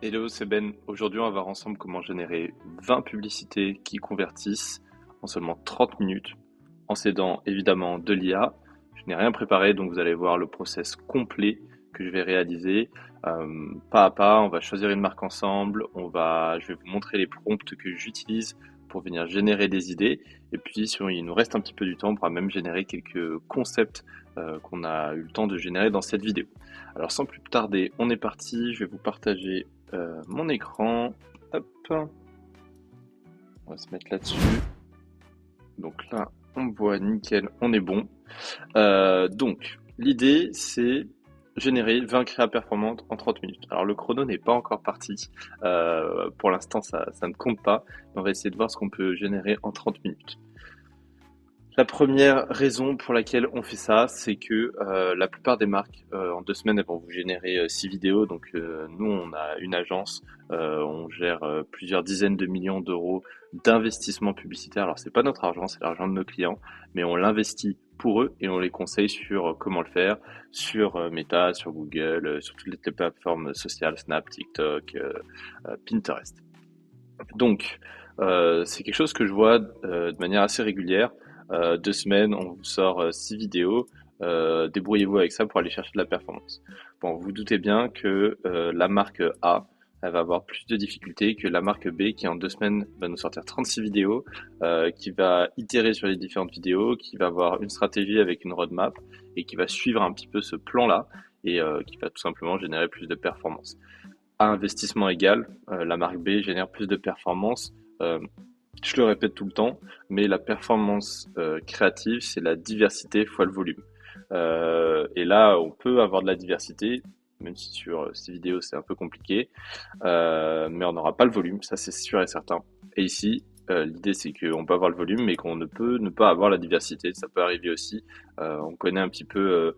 Hello, c'est Ben. Aujourd'hui, on va voir ensemble comment générer 20 publicités qui convertissent en seulement 30 minutes, en s'aidant évidemment de l'IA. Je n'ai rien préparé, donc vous allez voir le process complet que je vais réaliser. Pas à pas, on va choisir une marque ensemble, je vais vous montrer les prompts que j'utilise pour venir générer des idées. Et puis, si il nous reste un petit peu du temps, on pourra même générer quelques concepts qu'on a eu le temps de générer dans cette vidéo. Alors, sans plus tarder, on est parti. Je vais vous partager mon écran. Hop, on va se mettre là-dessus. Donc là, on voit nickel, on est bon. Donc, l'idée, c'est générer 20 créas performantes en 30 minutes. Alors, le chrono n'est pas encore parti. Pour l'instant, ça ne compte pas. On va essayer de voir ce qu'on peut générer en 30 minutes. La première raison pour laquelle on fait ça, c'est que la plupart des marques, en 2 semaines, elles vont vous générer 6 vidéos. Donc nous, on a une agence, on gère plusieurs dizaines de millions d'euros d'investissement publicitaire. Alors c'est pas notre argent, c'est l'argent de nos clients, mais on l'investit pour eux et on les conseille sur comment le faire, sur Meta, sur Google, sur toutes les plateformes sociales, Snap, TikTok, Pinterest. Donc, c'est quelque chose que je vois de manière assez régulière. 2 semaines, on vous sort 6 vidéos. Débrouillez-vous avec ça pour aller chercher de la performance. Bon, vous doutez bien que la marque A, elle va avoir plus de difficultés que la marque B qui en 2 semaines va nous sortir 36 vidéos, qui va itérer sur les différentes vidéos, qui va avoir une stratégie avec une roadmap et qui va suivre un petit peu ce plan-là et qui va tout simplement générer plus de performance. À investissement égal, la marque B génère plus de performance. Euh, je le répète tout le temps, mais la performance créative, c'est la diversité fois le volume. Et là, on peut avoir de la diversité, même si sur ces vidéos c'est un peu compliqué, mais on n'aura pas le volume, ça c'est sûr et certain. Et ici, l'idée c'est qu'on peut avoir le volume, mais qu'on ne peut ne pas avoir la diversité. Ça peut arriver aussi. On connaît un petit peu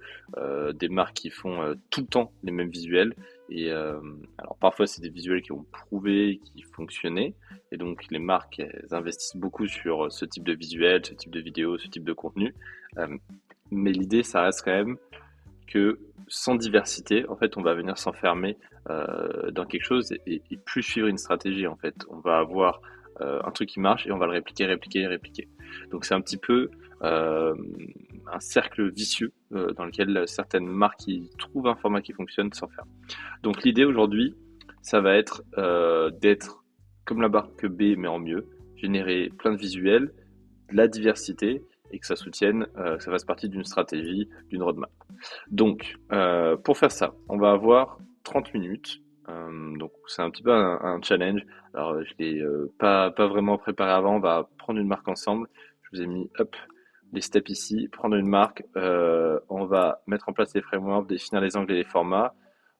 des marques qui font tout le temps les mêmes visuels. Et alors parfois c'est des visuels qui ont prouvé, qui fonctionnaient. Et donc les marques elles investissent beaucoup sur ce type de visuel, ce type de vidéo, ce type de contenu. Euh, mais l'idée ça reste quand même que sans diversité, en fait, on va venir s'enfermer dans quelque chose et plus suivre une stratégie. En fait, on va avoir un truc qui marche et on va le répliquer, répliquer, répliquer. Donc c'est un petit peu euh, un cercle vicieux dans lequel certaines marques qui trouvent un format qui fonctionne s'enferment. Donc l'idée aujourd'hui, ça va être d'être comme la marque B mais en mieux, générer plein de visuels, de la diversité et que ça soutienne, que ça fasse partie d'une stratégie, d'une roadmap. Donc, pour faire ça, on va avoir 30 minutes. Donc, c'est un petit peu un challenge. Alors, je l'ai pas vraiment préparé avant. On va prendre une marque ensemble. Je vous ai mis, hop, les steps ici. Prendre une marque. On va mettre en place les frameworks, définir les angles et les formats.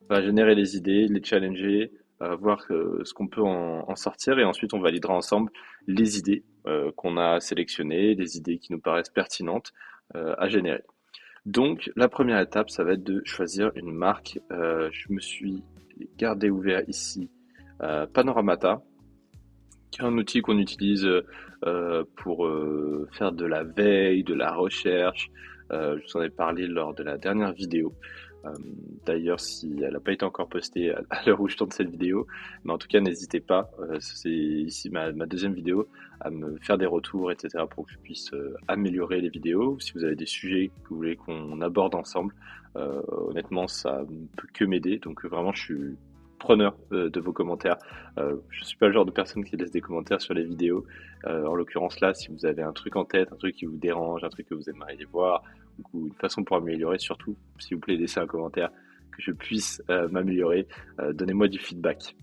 On va générer les idées, les challenger, voir ce qu'on peut en sortir. Et ensuite, on validera ensemble les idées qu'on a sélectionnées, les idées qui nous paraissent pertinentes à générer. Donc, la première étape, ça va être de choisir une marque. Je me suis gardé ouvert ici Panoramata, qui est un outil qu'on utilise pour faire de la veille, de la recherche. Je vous en ai parlé lors de la dernière vidéo. Euh, D'ailleurs, si elle n'a pas été encore postée à l'heure où je tourne cette vidéo, mais en tout cas, n'hésitez pas, c'est ici ma deuxième vidéo, à me faire des retours, etc., pour que je puisse améliorer les vidéos. Si vous avez des sujets que vous voulez qu'on aborde ensemble, honnêtement, ça ne peut que m'aider. Donc vraiment, je suis preneur de vos commentaires. Je suis pas le genre de personne qui laisse des commentaires sur les vidéos. En l'occurrence là, si vous avez un truc en tête, un truc qui vous dérange, un truc que vous aimeriez voir, ou une façon pour améliorer, surtout, s'il vous plaît, laissez un commentaire que je puisse m'améliorer. Donnez-moi du feedback.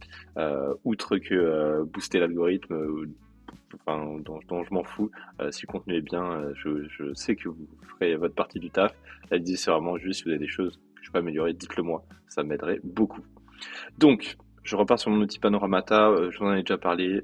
Outre que booster l'algorithme, enfin, dont je m'en fous, si le contenu est bien, je sais que vous ferez votre partie du taf. La l'idée, c'est vraiment juste, si vous avez des choses que je peux améliorer, dites-le moi. Ça m'aiderait beaucoup. Donc, je repars sur mon outil Panoramata, je vous en ai déjà parlé,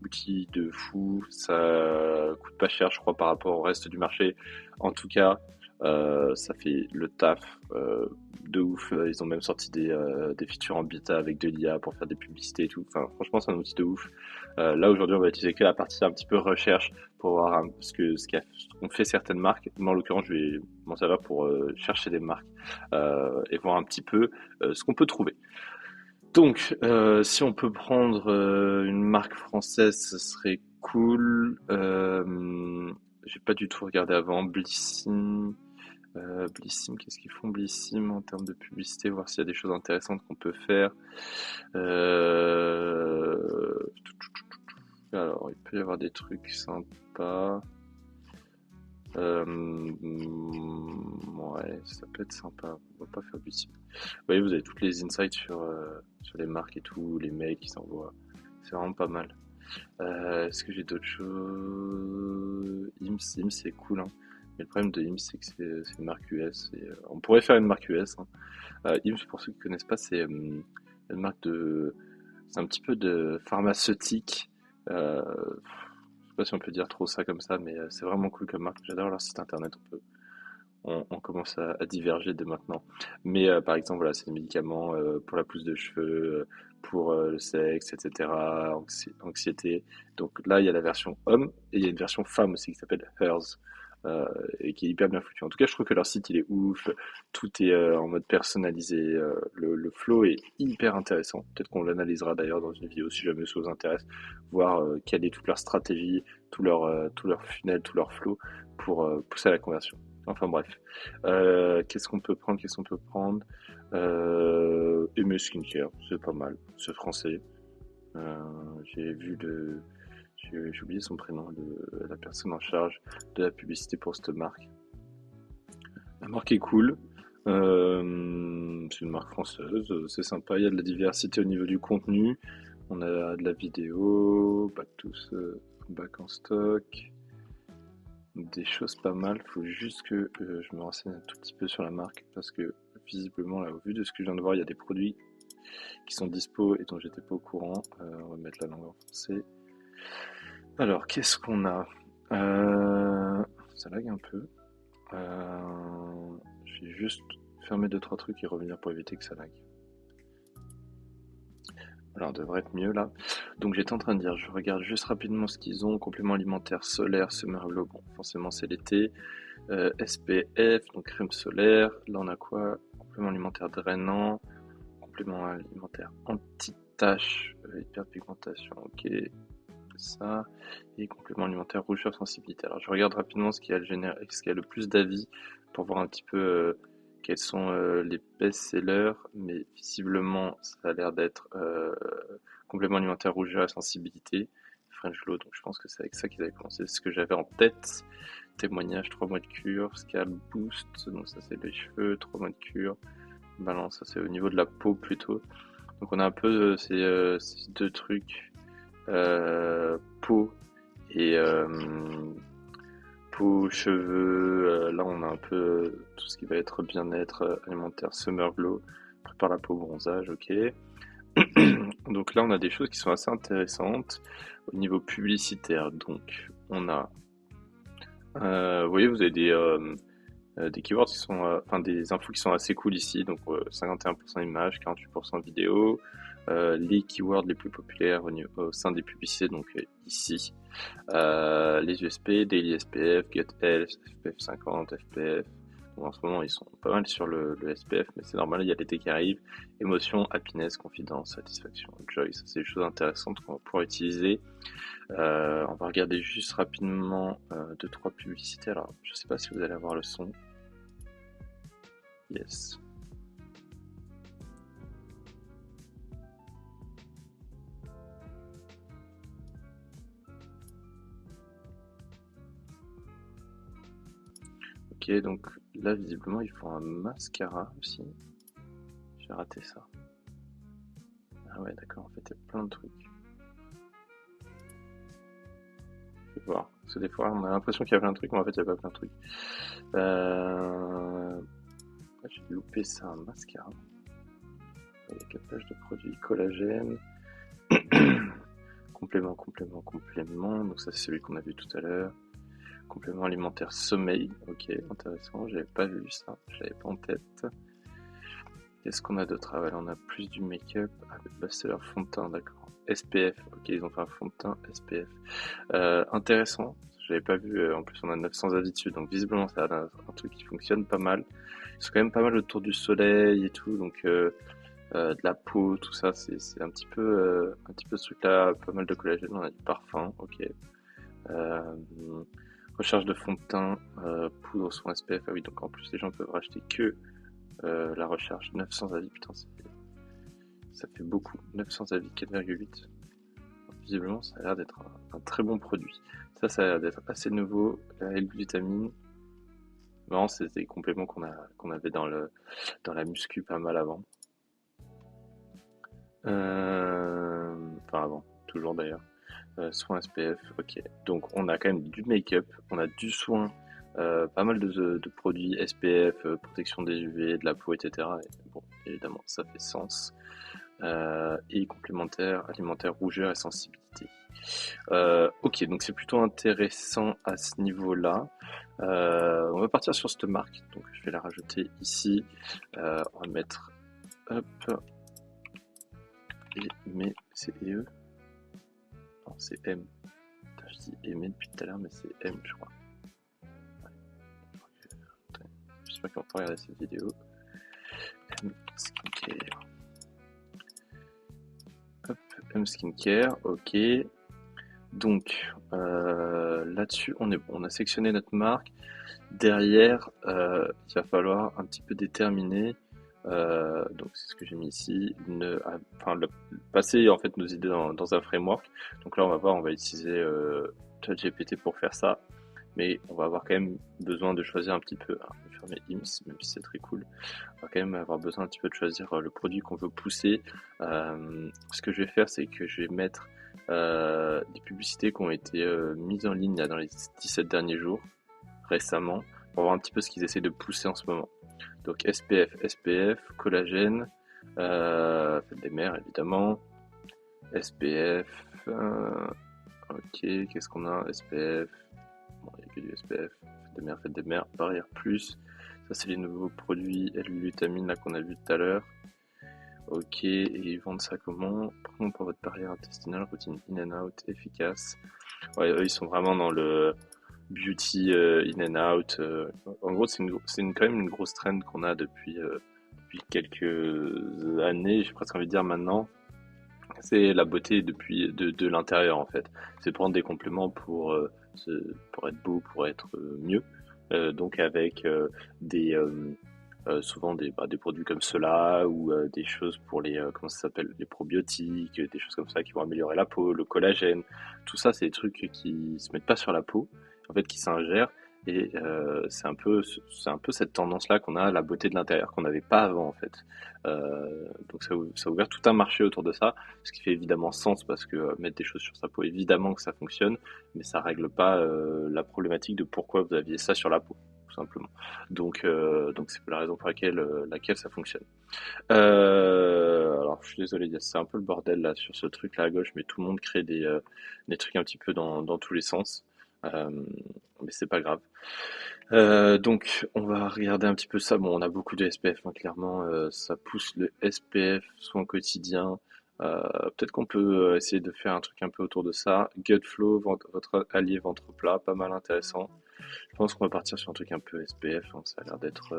outil de fou, ça coûte pas cher je crois par rapport au reste du marché. En tout cas, ça fait le taf de ouf. Ils ont même sorti des features en bêta avec de l'IA pour faire des publicités et tout. Enfin, franchement, c'est un outil de ouf. Là aujourd'hui, on va utiliser que la partie un petit peu recherche pour voir ce qu'ont fait certaines marques. Moi, en l'occurrence, je vais m'en servir pour chercher des marques et voir un petit peu ce qu'on peut trouver. Donc, si on peut prendre une marque française, ce serait cool. J'ai pas du tout regardé avant. Blissim. Blissim, qu'est-ce qu'ils font Blissim en termes de publicité, voir s'il y a des choses intéressantes qu'on peut faire. Euh, Alors, il peut y avoir des trucs sympas. Ouais, ça peut être sympa. On va pas faire Blissim. Vous voyez, vous avez toutes les insights sur les marques et tout, les mails qui s'envoient. C'est vraiment pas mal. Est-ce que j'ai d'autres choses? IMSS, c'est cool, hein. Mais le problème de IMSS, c'est que c'est une marque US. On pourrait faire une marque US, hein. IMSS, pour ceux qui connaissent pas, c'est une marque c'est un petit peu de pharmaceutique. Je sais pas si on peut dire trop ça comme ça, mais c'est vraiment cool comme marque. J'adore leur site internet. On commence à diverger dès maintenant. Mais par exemple, voilà, c'est des médicaments pour la pousse de cheveux, pour le sexe, etc., anxiété. Donc là, il y a la version homme et il y a une version femme aussi qui s'appelle Hers. Et qui est hyper bien foutu. En tout cas, je trouve que leur site il est ouf, tout est en mode personnalisé, le flow est hyper intéressant. Peut-être qu'on l'analysera d'ailleurs dans une vidéo si jamais ça vous intéresse, voir quelle est toute leur stratégie, tout leur funnel, tout leur flow pour pousser à la conversion. Enfin bref. Qu'est-ce qu'on peut prendre? Qu'est-ce qu'on peut prendre? Aimer Skincare, c'est pas mal. C'est français. Euh, j'ai vu j'ai oublié son prénom, la personne en charge de la publicité pour cette marque. La marque est cool. C'est une marque française, c'est sympa. Il y a de la diversité au niveau du contenu. On a de la vidéo, back en stock, des choses pas mal. Faut juste que je me renseigne un tout petit peu sur la marque parce que visiblement, là, au vu de ce que je viens de voir, il y a des produits qui sont dispo et dont j'étais pas au courant. On va mettre la langue en français. Alors, qu'est-ce qu'on a? Ça lag un peu. Je vais juste fermer deux trois trucs et revenir pour éviter que ça lag. Alors, on devrait être mieux là. Donc, j'étais en train de dire, je regarde juste rapidement ce qu'ils ont. Complément alimentaire solaire, Summer Glow. Bon, forcément, c'est l'été. SPF, donc crème solaire. Là, on a quoi? Complément alimentaire drainant. Complément alimentaire anti-tache, hyperpigmentation, ok. Ça. Et complément alimentaire rougeur sensibilité. Alors, je regarde rapidement ce qui a le plus d'avis pour voir un petit peu quels sont les best-sellers, mais visiblement, ça a l'air d'être complément alimentaire rougeur et sensibilité, French Glow, donc je pense que c'est avec ça qu'ils avaient commencé. C'est ce que j'avais en tête. Témoignage, 3 mois de cure, Scalp Boost, donc ça c'est les cheveux, 3 mois de cure, Balance, ça c'est au niveau de la peau plutôt. Donc on a un peu ces deux trucs, peau et peau, cheveux, là on a un peu tout ce qui va être bien-être alimentaire, Summer Glow, prépare la peau, bronzage, ok. Donc là on a des choses qui sont assez intéressantes au niveau publicitaire. Donc on a, vous voyez, vous avez des keywords qui sont, enfin des infos qui sont assez cool ici. Donc 51% images, 48% vidéo. Les keywords les plus populaires au sein des publicités, donc ici. Les USP, Daily SPF, Get Health, SPF 50, FPF. Bon, en ce moment, ils sont pas mal sur le SPF, mais c'est normal, il y a l'été qui arrive. Émotion, happiness, confidence, satisfaction, joy, ça c'est des choses intéressantes qu'on va pouvoir utiliser. On va regarder juste rapidement deux trois publicités. Alors, je sais pas si vous allez avoir le son. Yes. Ok, donc là, visiblement, ils font un mascara aussi. J'ai raté ça. Ah ouais, d'accord, en fait, il y a plein de trucs. Je vais voir. Parce que des fois, on a l'impression qu'il y a plein de trucs, mais en fait, il n'y a pas plein de trucs. J'ai loupé ça, un mascara. Il y a 4 pages de produits collagène. Complément. Donc ça, c'est celui qu'on a vu tout à l'heure. Complément alimentaire sommeil. Ok, intéressant. J'avais pas vu ça. Je l'avais pas en tête. Qu'est-ce qu'on a d'autre? Ah ouais, là, on a plus du make-up. Ah, le best-seller fond de teint, d'accord. SPF. Ok, ils ont fait un fond de teint SPF. Intéressant. J'avais pas vu. En plus, on a 900 avis dessus. Donc, visiblement, c'est un truc qui fonctionne pas mal. Ils sont quand même pas mal autour du soleil et tout. Donc, de la peau, tout ça, c'est un petit peu ce truc-là, pas mal de collagène, on a du parfum, ok. Euh, Recherche de fond de teint, poudre soin SPF, ah oui, donc en plus les gens peuvent racheter que la recherche, 900 avis, putain, ça fait beaucoup, 900 avis, 4,8. Visiblement, ça a l'air d'être un très bon produit. Ça a l'air d'être assez nouveau, la L-glutamine. Non, c'est des compléments qu'on avait dans la muscu pas mal avant. Enfin avant, toujours d'ailleurs. Soin SPF, ok. Donc on a quand même du make-up, on a du soin, pas mal de produits SPF, protection des UV, de la peau, etc. Et bon, évidemment, ça fait sens. Et complémentaire, alimentaire, rougeur et sensibilité. Ok, donc c'est plutôt intéressant à ce niveau-là. On va partir sur cette marque, donc je vais la rajouter ici. On va mettre, hop, mais c'est E? Non, c'est M. Putain, je dis aimer depuis tout à l'heure, mais c'est M, je crois. J'espère qu'on peut regarder cette vidéo. M Skincare. Hop, M Skincare, ok. Donc là-dessus, on est bon. On a sectionné notre marque. Derrière, il va falloir un petit peu déterminer. Donc c'est ce que j'ai mis ici. Passer en fait nos idées dans un framework. Donc là, on va voir, on va utiliser ChatGPT pour faire ça. Mais on va avoir quand même besoin de choisir un petit peu. Alors, je vais fermer IMS, même si c'est très cool. On va quand même avoir besoin un petit peu de choisir le produit qu'on veut pousser. Ce que je vais faire, c'est que je vais mettre des publicités qui ont été mises en ligne là, dans les 17 derniers jours, récemment, pour voir un petit peu ce qu'ils essaient de pousser en ce moment. Donc SPF, collagène, fête des mères évidemment, SPF, ok, qu'est-ce qu'on a? SPF, bon, il n'y a que du SPF, fête des mères, barrière plus, ça c'est les nouveaux produits L-glutamine là qu'on a vu tout à l'heure. Ok, et ils vendent ça comment? Prends pour votre barrière intestinale, routine in and out, efficace. Ouais, eux, ils sont vraiment dans le beauty in and out. En gros, quand même une grosse trend qu'on a depuis quelques années, j'ai presque envie de dire maintenant. C'est la beauté de l'intérieur en fait. C'est prendre des compléments pour être beau, pour être mieux. Donc avec des souvent des produits comme cela ou des choses pour les comment ça s'appelle, les probiotiques, des choses comme ça qui vont améliorer la peau, le collagène. Tout ça, c'est des trucs qui se mettent pas sur la peau, en fait, qui s'ingèrent. Et c'est un peu cette tendance-là qu'on a à la beauté de l'intérieur qu'on n'avait pas avant en fait. Donc ça a ouvert tout un marché autour de ça, ce qui fait évidemment sens parce que mettre des choses sur sa peau, évidemment que ça fonctionne, mais ça règle pas la problématique de pourquoi vous aviez ça sur la peau, tout simplement. Donc c'est la raison pour laquelle ça fonctionne. Alors je suis désolé, c'est un peu le bordel là sur ce truc là à gauche, mais tout le monde crée des trucs un petit peu dans tous les sens. Euh, mais c'est pas grave. Donc on va regarder un petit peu ça. Bon, on a beaucoup de SPF, hein, clairement, ça pousse le SPF soin quotidien. Peut-être qu'on peut essayer de faire un truc un peu autour de ça. Gut flow, votre allié ventre plat, pas mal intéressant. Je pense qu'on va partir sur un truc un peu SPF, hein, ça a l'air d'être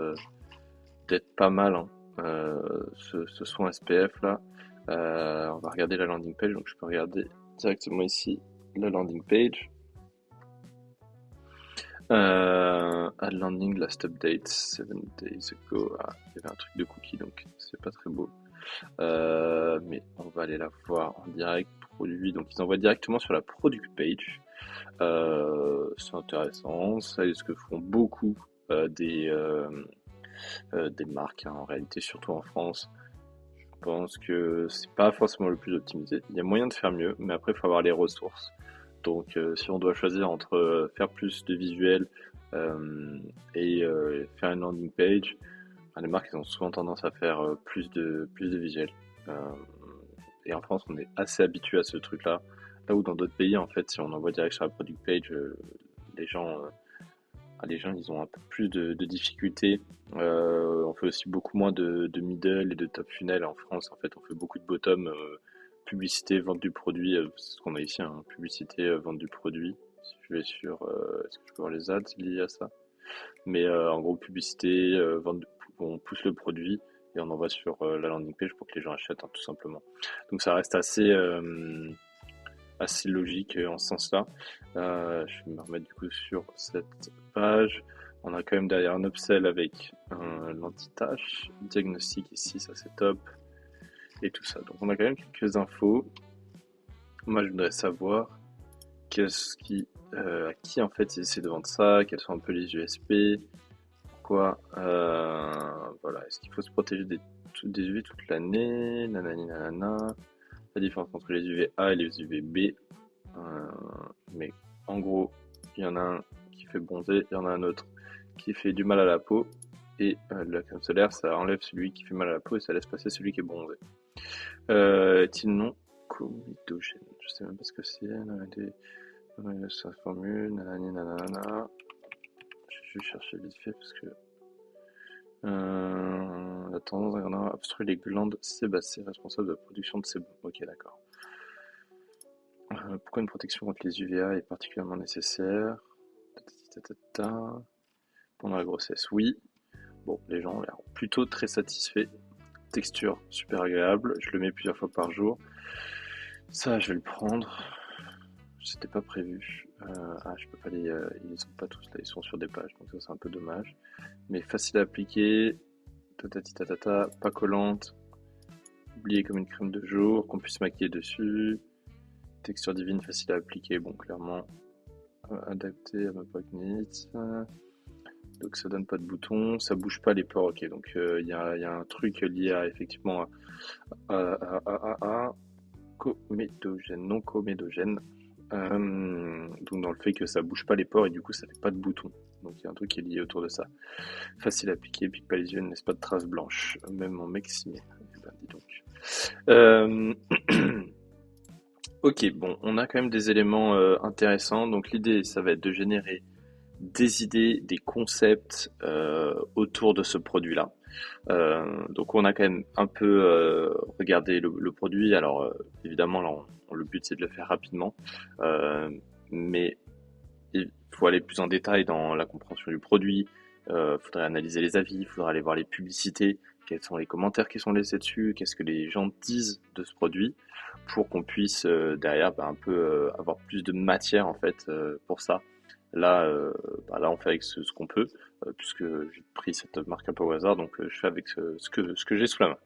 pas mal, hein, ce soin SPF là. On va regarder la landing page, donc je peux regarder directement ici la landing page. Add landing last update 7 days ago. Ah, il y avait un truc de cookie donc c'est pas très beau. Mais on va aller la voir en direct. Produit, donc ils envoient directement sur la product page. C'est intéressant. Ça, c'est ce que font beaucoup des marques, hein, en réalité, surtout en France. Je pense que c'est pas forcément le plus optimisé. Il y a moyen de faire mieux, mais après, il faut avoir les ressources. Donc, si on doit choisir entre faire plus de visuels et faire une landing page, les marques elles ont souvent tendance à faire plus de visuels. Euh, et en France, on est assez habitué à ce truc-là. Là où dans d'autres pays, en fait, si on envoie direct sur la product page, les gens, les gens, ils ont un peu plus de difficultés. On fait aussi beaucoup moins de middle et de top funnel en France. En fait, on fait beaucoup de bottom, publicité, vente du produit. C'est ce qu'on a ici, hein, publicité, vente du produit. Si je vais sur, est-ce que je peux voir les ads liés à ça? Mais en gros, publicité, on pousse le produit et on envoie sur la landing page pour que les gens achètent, hein, tout simplement. Donc ça reste assez logique en ce sens-là. Je vais me remettre du coup sur cette page. On a quand même derrière un upsell avec l'anti-tache, diagnostic ici, ça c'est top, et tout ça. Donc on a quand même quelques infos. Moi je voudrais savoir à qui en fait ils essaient de vendre ça, quels sont un peu les USP, pourquoi, voilà, est-ce qu'il faut se protéger des UV toute l'année, nanani nanana, la différence entre les UVA et les UVB, mais en gros, il y en a un qui fait bronzer, il y en a un autre qui fait du mal à la peau, et la crème solaire, ça enlève celui qui fait mal à la peau et ça laisse passer celui qui est bronzé. Est-il non comédogène? Je sais même pas ce que c'est, sa formule, nanani nanana. Je vais chercher vite fait parce que la tendance à obstruer les glandes sébacées responsables de la production de sébum. Ok, d'accord. Pourquoi une protection contre les UVA est particulièrement nécessaire? Pendant la grossesse, oui. Bon, les gens ont l'air plutôt très satisfaits. Texture super agréable. Je le mets plusieurs fois par jour. Ça, je vais le prendre. C'était pas prévu. Je peux pas ils sont pas tous là, ils sont sur des pages, donc ça c'est un peu dommage. Mais facile à appliquer, pas collante, oubliée comme une crème de jour, qu'on puisse maquiller dessus. Texture divine, facile à appliquer, bon clairement adapté à ma poignite. Donc ça donne pas de boutons, ça bouge pas les pores, ok. Donc il y a un truc lié à effectivement à comédogène, non comédogène. Donc dans le fait que ça bouge pas les pores et du coup ça fait pas de boutons. Donc il y a un truc qui est lié autour de ça. Facile à appliquer, pique pas les yeux, ne laisse pas de traces blanches, même en meximé. Eh ben, dis donc. Ok, bon, on a quand même des éléments intéressants. Donc l'idée, ça va être de générer des idées, des concepts autour de ce produit-là. Donc on a quand même un peu regardé le produit. Alors évidemment, là, le but c'est de le faire rapidement, mais il faut aller plus en détail dans la compréhension du produit. Faudrait analyser les avis, il faudrait aller voir les publicités, quels sont les commentaires qui sont laissés dessus, qu'est-ce que les gens disent de ce produit, pour qu'on puisse derrière un peu avoir plus de matière en fait pour ça. Là, on fait avec ce qu'on peut, puisque j'ai pris cette marque un peu au hasard, donc je fais avec ce que j'ai sous la main.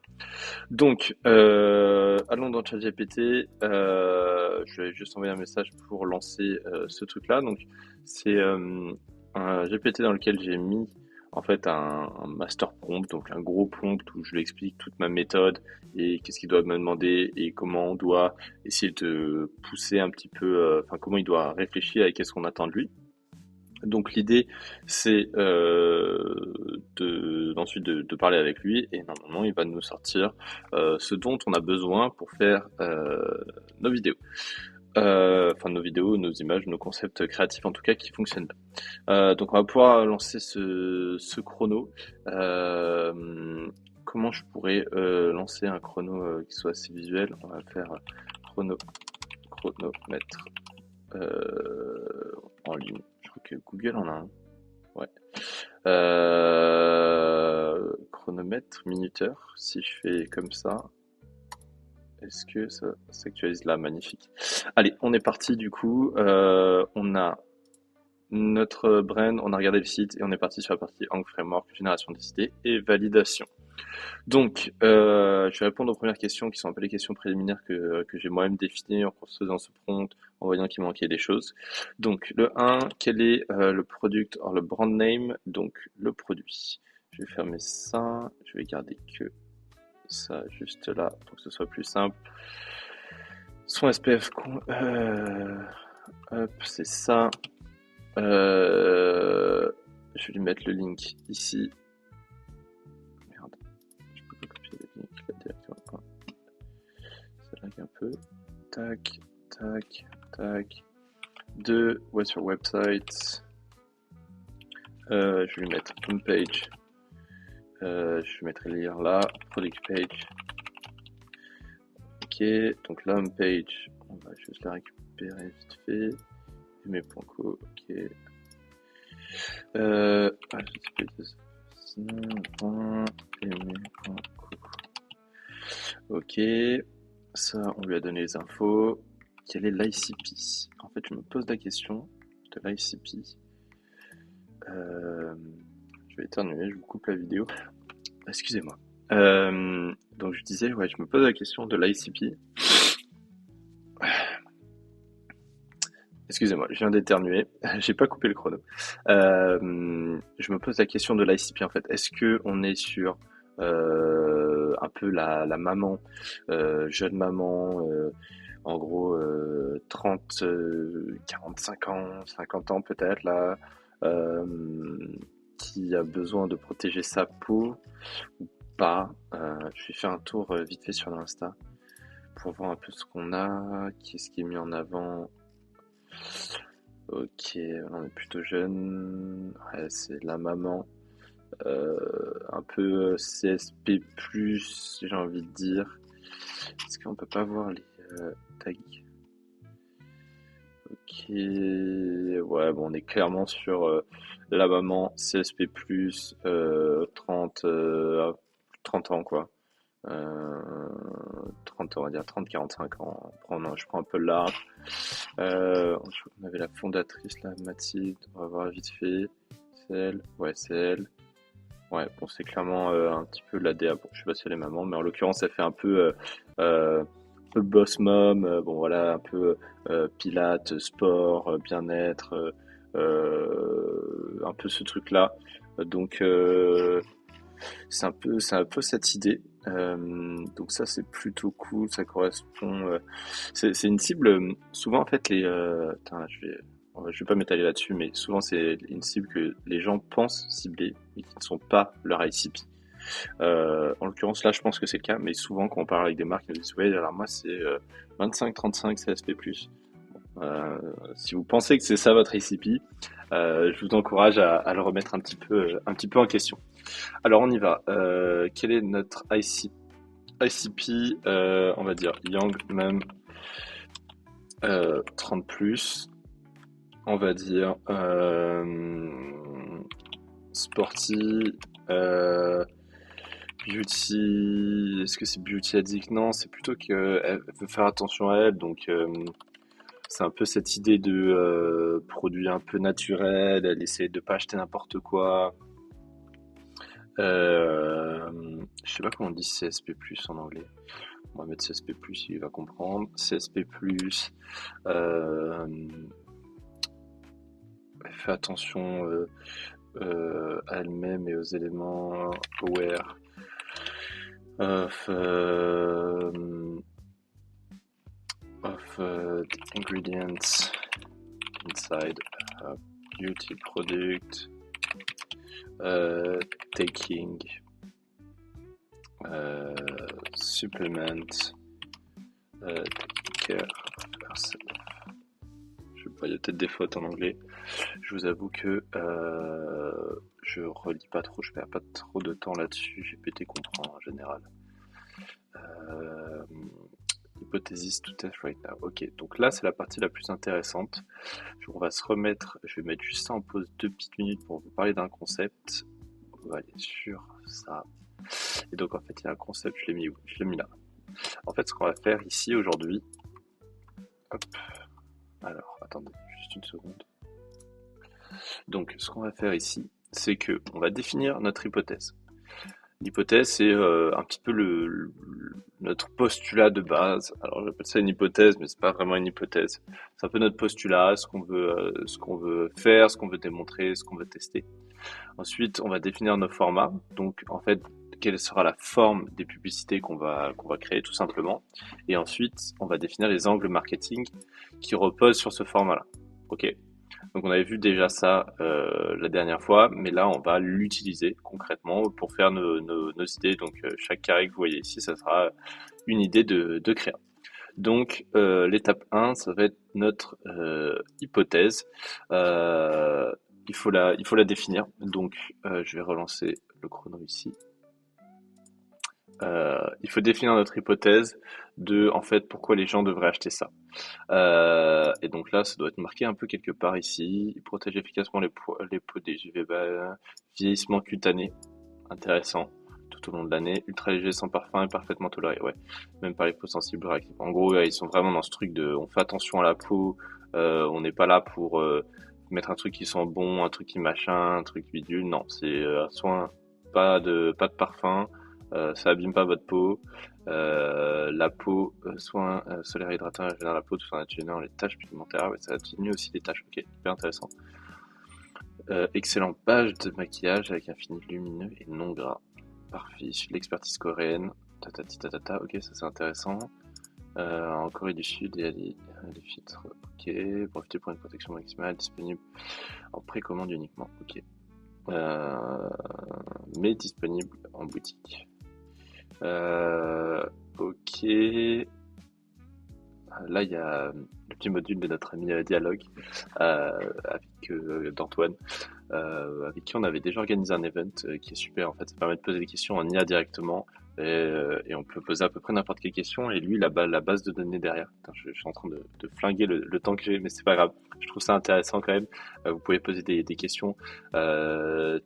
Donc, allons dans ChatGPT. Je vais juste envoyer un message pour lancer ce truc-là. Donc, c'est un GPT dans lequel j'ai mis en fait un master prompt, donc un gros prompt où je lui explique toute ma méthode et qu'est-ce qu'il doit me demander et comment on doit essayer de pousser un petit peu, enfin comment il doit réfléchir et qu'est-ce qu'on attend de lui. Donc l'idée, c'est ensuite de parler avec lui et normalement il va nous sortir ce dont on a besoin pour faire nos vidéos. Enfin nos vidéos, nos images, nos concepts créatifs en tout cas qui fonctionnent bien. Donc on va pouvoir lancer ce chrono. Comment je pourrais lancer un chrono qui soit assez visuel? On va faire chronomètre en ligne. Je crois que Google en a un. Ouais. Chronomètre, minuteur. Si je fais comme ça, est-ce que ça s'actualise là? Magnifique. Allez, on est parti du coup. On a notre brand, on a regardé le site et on est parti sur la partie Ang Framework, génération des idées et validation. Donc, je vais répondre aux premières questions qui sont un peu les questions préliminaires que j'ai moi-même définies en faisant ce prompt, en voyant qu'il manquait des choses. Donc, le 1, quel est le product or le brand name, donc le produit. Je vais fermer ça, je vais garder que ça juste là pour que ce soit plus simple. Son SPF, hop, c'est ça. Je vais lui mettre le link ici. Merde, je peux pas copier le link là directement. Ça lag un peu. Tac, tac, tac. 2, what's your website? Je vais lui mettre homepage. Je vais mettre lire là, product page. Ok, donc la homepage, on va juste la récupérer vite fait. Aimer.co, ok. Aimer.co. Ok, ça, on lui a donné les infos. Quel est l'ICP? En fait, je me pose la question de l'ICP. Euh, je vais éternuer, je vous coupe la vidéo. Excusez-moi. Donc je disais, ouais, je me pose la question de l'ICP. Excusez-moi, je viens d'éternuer. J'ai pas coupé le chrono. Je me pose la question de l'ICP en fait. Est-ce que on est sur un peu la maman, jeune maman, en gros 30, 45 ans, 50 ans peut-être là, euh, qui a besoin de protéger sa peau ou pas. Je vais faire un tour vite fait sur l'Insta pour voir un peu ce qu'on a, qu'est-ce qui est mis en avant. Ok, on est plutôt jeune. Ouais, c'est la maman. Un peu CSP+, j'ai envie de dire. Est-ce qu'on peut pas voir les tags? Ok, ouais, bon, on est clairement sur la maman CSP+, 30, 30 ans, quoi. Euh, 30, on va dire 30-45 ans. Je prends un peu large. On avait la fondatrice, là, Mathilde. On va voir vite fait. C'est elle. Ouais, c'est elle. Ouais, bon, c'est clairement un petit peu la DA. Bon, je sais pas si elle est maman, mais en l'occurrence, elle fait un peu boss mom. Bon, voilà, un peu pilates, sport, bien-être, un peu ce truc-là. Donc, c'est un peu cette idée. Donc ça, c'est plutôt cool. Ça correspond. C'est une cible. Souvent, en fait, attends, je vais pas m'étaler là-dessus, mais souvent, c'est une cible que les gens pensent cibler et qui ne sont pas leur ICP. En l'occurrence, là, je pense que c'est le cas, mais souvent, quand on parle avec des marques, ils disent, ouais, alors moi, c'est 25-35 CSP+. Si vous pensez que c'est ça votre ICP, je vous encourage à le remettre un petit peu en question. Alors, on y va. Quel est notre ICP, on va dire Young Mum 30 plus, on va dire sporty, beauty. Est-ce que c'est beauty addict? Non, c'est plutôt qu'elle veut faire attention à elle, donc c'est un peu cette idée de produit un peu naturel. Elle essaie de pas acheter n'importe quoi. Je sais pas comment on dit CSP+ en anglais. On va mettre CSP+, il va comprendre. CSP+, euh, elle fait attention à elle-même et aux éléments aware of, the ingredients inside a beauty product, taking supplement, taking care of herself. Je sais pas, il y a peut-être des fautes en anglais. Je vous avoue que je relis pas trop, je perds pas trop de temps là-dessus. GPT comprend en général. Hypothesis to test right now. Ok, donc là c'est la partie la plus intéressante. On va se remettre, je vais mettre juste ça en pause 2 petites minutes pour vous parler d'un concept. On va aller sur ça. Et donc en fait il y a un concept, je l'ai mis où? Je l'ai mis là. En fait ce qu'on va faire ici aujourd'hui, hop, alors attendez juste une seconde. Donc ce qu'on va faire ici, c'est que on va définir notre hypothèse. L'hypothèse, c'est un petit peu notre postulat de base. Alors j'appelle ça une hypothèse, mais c'est pas vraiment une hypothèse. C'est un peu notre postulat, ce qu'on veut faire, ce qu'on veut démontrer, ce qu'on veut tester. Ensuite, on va définir nos formats. Donc en fait, quelle sera la forme des publicités qu'on va créer tout simplement. Et ensuite, on va définir les angles marketing qui reposent sur ce format-là. Ok. Donc on avait vu déjà ça la dernière fois, mais là on va l'utiliser concrètement pour faire nos idées. Donc chaque carré que vous voyez ici, ça sera une idée de créa. Donc l'étape 1, ça va être notre hypothèse. Il faut la définir. Donc je vais relancer le chrono ici. Il faut définir notre hypothèse de en fait pourquoi les gens devraient acheter ça. Et donc là, ça doit être marqué un peu quelque part ici. Il protège efficacement les peaux des UVB, vieillissement cutané, intéressant. tout au long de l'année, ultra léger, sans parfum et parfaitement toléré. Ouais, même par les peaux sensibles réactives. En gros, ouais, ils sont vraiment dans ce truc de, on fait attention à la peau, on n'est pas là pour mettre un truc qui sent bon, un truc qui machin, un truc bidule. Non, c'est un soin, pas de parfum, ça abîme pas votre peau. La peau, soin solaire hydratant, régénère la peau tout en atténuant les taches pigmentaires. Ouais, ça atténue aussi les taches. Ok, hyper intéressant. Excellent page de maquillage avec un fini lumineux et non gras. Parfait. L'expertise coréenne. Tatati tatata. Ok, ça c'est intéressant. En Corée du Sud, il y a des filtres. Ok. Profitez pour une protection maximale disponible en précommande uniquement. Ok. Mais disponible en boutique. Ok. Là, il y a le petit module de notre ami Dialogue avec d'Antoine, avec qui on avait déjà organisé un event qui est super. En fait, ça permet de poser des questions en IA directement et on peut poser à peu près n'importe quelle question. Et lui, la base de données derrière. Putain, je suis en train de flinguer le temps que j'ai, mais c'est pas grave. Je trouve ça intéressant quand même. Vous pouvez poser des questions.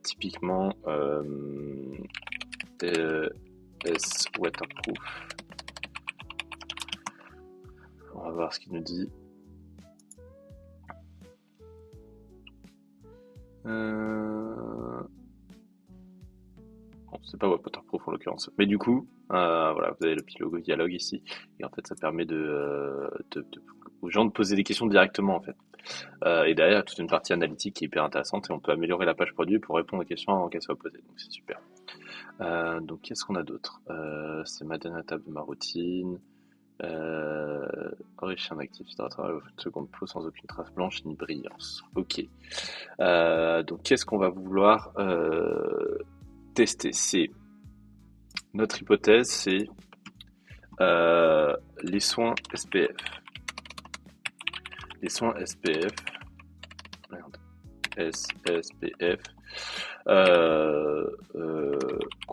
Typiquement, est-ce waterproof? On va voir ce qu'il nous dit. Bon, c'est pas waterproof en l'occurrence. Mais du coup, voilà, vous avez le petit logo dialogue ici. Et en fait, ça permet aux gens de poser des questions directement en fait. Et derrière, il y a toute une partie analytique qui est hyper intéressante et on peut améliorer la page produit pour répondre aux questions avant qu'elles soient posées. Donc c'est super. Donc qu'est-ce qu'on a d'autre? C'est ma dernière étape de ma routine. Enrichir un actif hydratant de seconde peau sans aucune trace blanche ni brillance. Ok. Donc qu'est-ce qu'on va vouloir tester? C'est notre hypothèse, c'est les soins SPF. Les soins SPF. Merde. SPF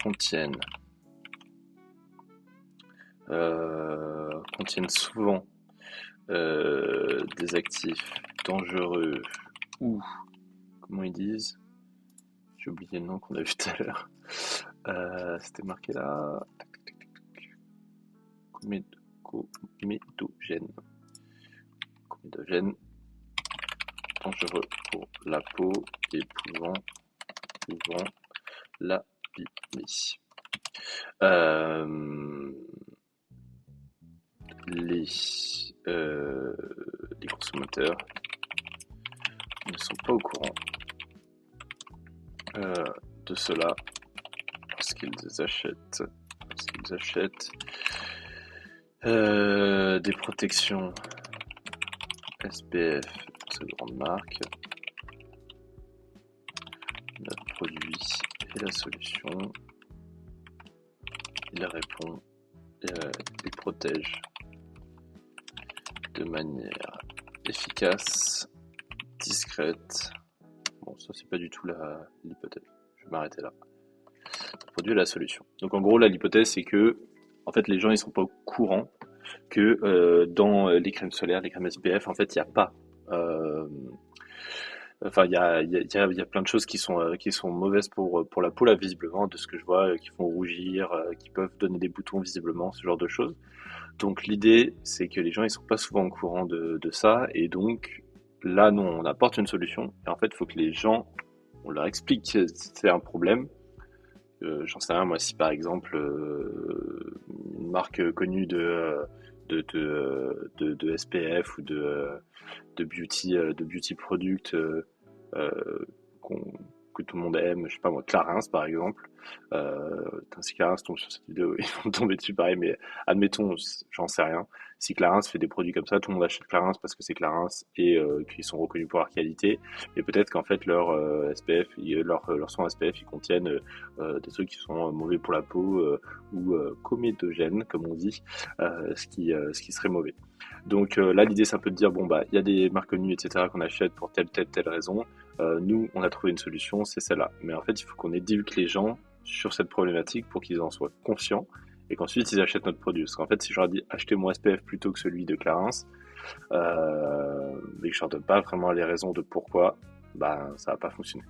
contiennent souvent des actifs dangereux ou, comment ils disent, j'ai oublié le nom qu'on a vu tout à l'heure, c'était marqué là, comédogène, dangereux pour la peau et pouvant l'abîmer. Les consommateurs ne sont pas au courant de cela lorsqu'ils achètent des protections SPF de grande marque. Notre produit est la solution. Il répond et protège de manière efficace, discrète. Bon, ça c'est pas du tout l'hypothèse. Je vais m'arrêter là. Le produit est la solution. Donc en gros, là, l'hypothèse c'est que en fait les gens ils sont pas au courant que dans les crèmes solaires, les crèmes SPF, en fait il n'y a pas enfin, il y a plein de choses qui sont mauvaises pour la peau, là, visiblement, de ce que je vois, qui font rougir, qui peuvent donner des boutons, visiblement, ce genre de choses. Donc, l'idée, c'est que les gens, ils sont pas souvent au courant de ça. Et donc, là, nous, on apporte une solution. Et en fait, il faut que les gens, on leur explique que c'est un problème. J'en sais rien, moi, si par exemple, une marque connue de SPF ou de beauty product euh, qu'on- que tout le monde aime, je sais pas moi, Clarins par exemple. Si Clarins tombe sur cette vidéo, ils vont tomber dessus pareil, mais admettons, j'en sais rien. Si Clarins fait des produits comme ça, tout le monde achète Clarins parce que c'est Clarins et qu'ils sont reconnus pour leur qualité. Mais peut-être qu'en fait leur SPF, leurs soins SPF, ils contiennent des trucs qui sont mauvais pour la peau ou comédogènes, comme on dit, ce qui serait mauvais. Donc là, l'idée, c'est un peu de dire, bon, bah, il y a des marques connues, etc., qu'on achète pour telle raison. Nous, on a trouvé une solution, c'est celle-là. Mais en fait, il faut qu'on éduque les gens sur cette problématique pour qu'ils en soient conscients et qu'ensuite ils achètent notre produit. Parce qu'en fait, si je leur dis achetez mon SPF plutôt que celui de Clarins, mais que je leur donne pas vraiment les raisons de pourquoi, bah, ça va pas fonctionner.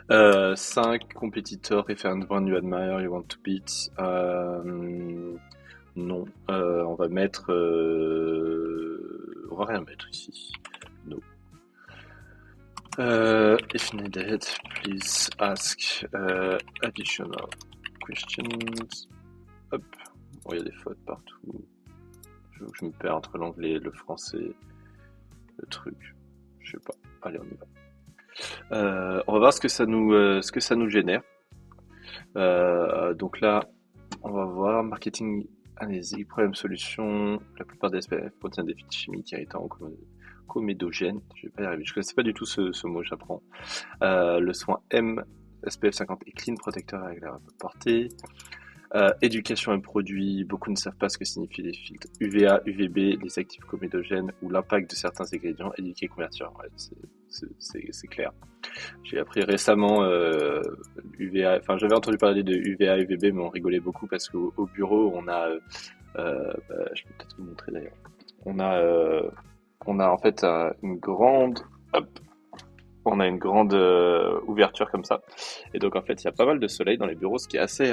5 compétiteurs referent one you admire, you want to beat. Non. On va mettre. On va rien mettre ici. No. If needed, please ask additional questions. Hop. Bon, il y a des fautes partout. Je me perds entre l'anglais et le français. Le truc. Je sais pas. Allez, on y va. On va voir ce que ça nous génère. Donc là, on va voir marketing analytique, problème solution. La plupart des SPF contiennent des filtres chimiques irritants comédogènes. Je vais pas y arriver. Je connaissais pas du tout ce mot, j'apprends. Le soin M, SPF 50 est clean, protecteur agréable à porter. Éducation et produits, beaucoup ne savent pas ce que signifient les filtres UVA, UVB, les actifs comédogènes ou l'impact de certains ingrédients. Éduquer, convertir, ouais, c'est clair. J'ai appris récemment UVA, enfin j'avais entendu parler de UVA, UVB, mais on rigolait beaucoup parce qu'au bureau on a, je peux peut-être vous montrer d'ailleurs, on a en fait une grande, hop, on a une grande ouverture comme ça, et donc en fait il y a pas mal de soleil dans les bureaux, ce qui est assez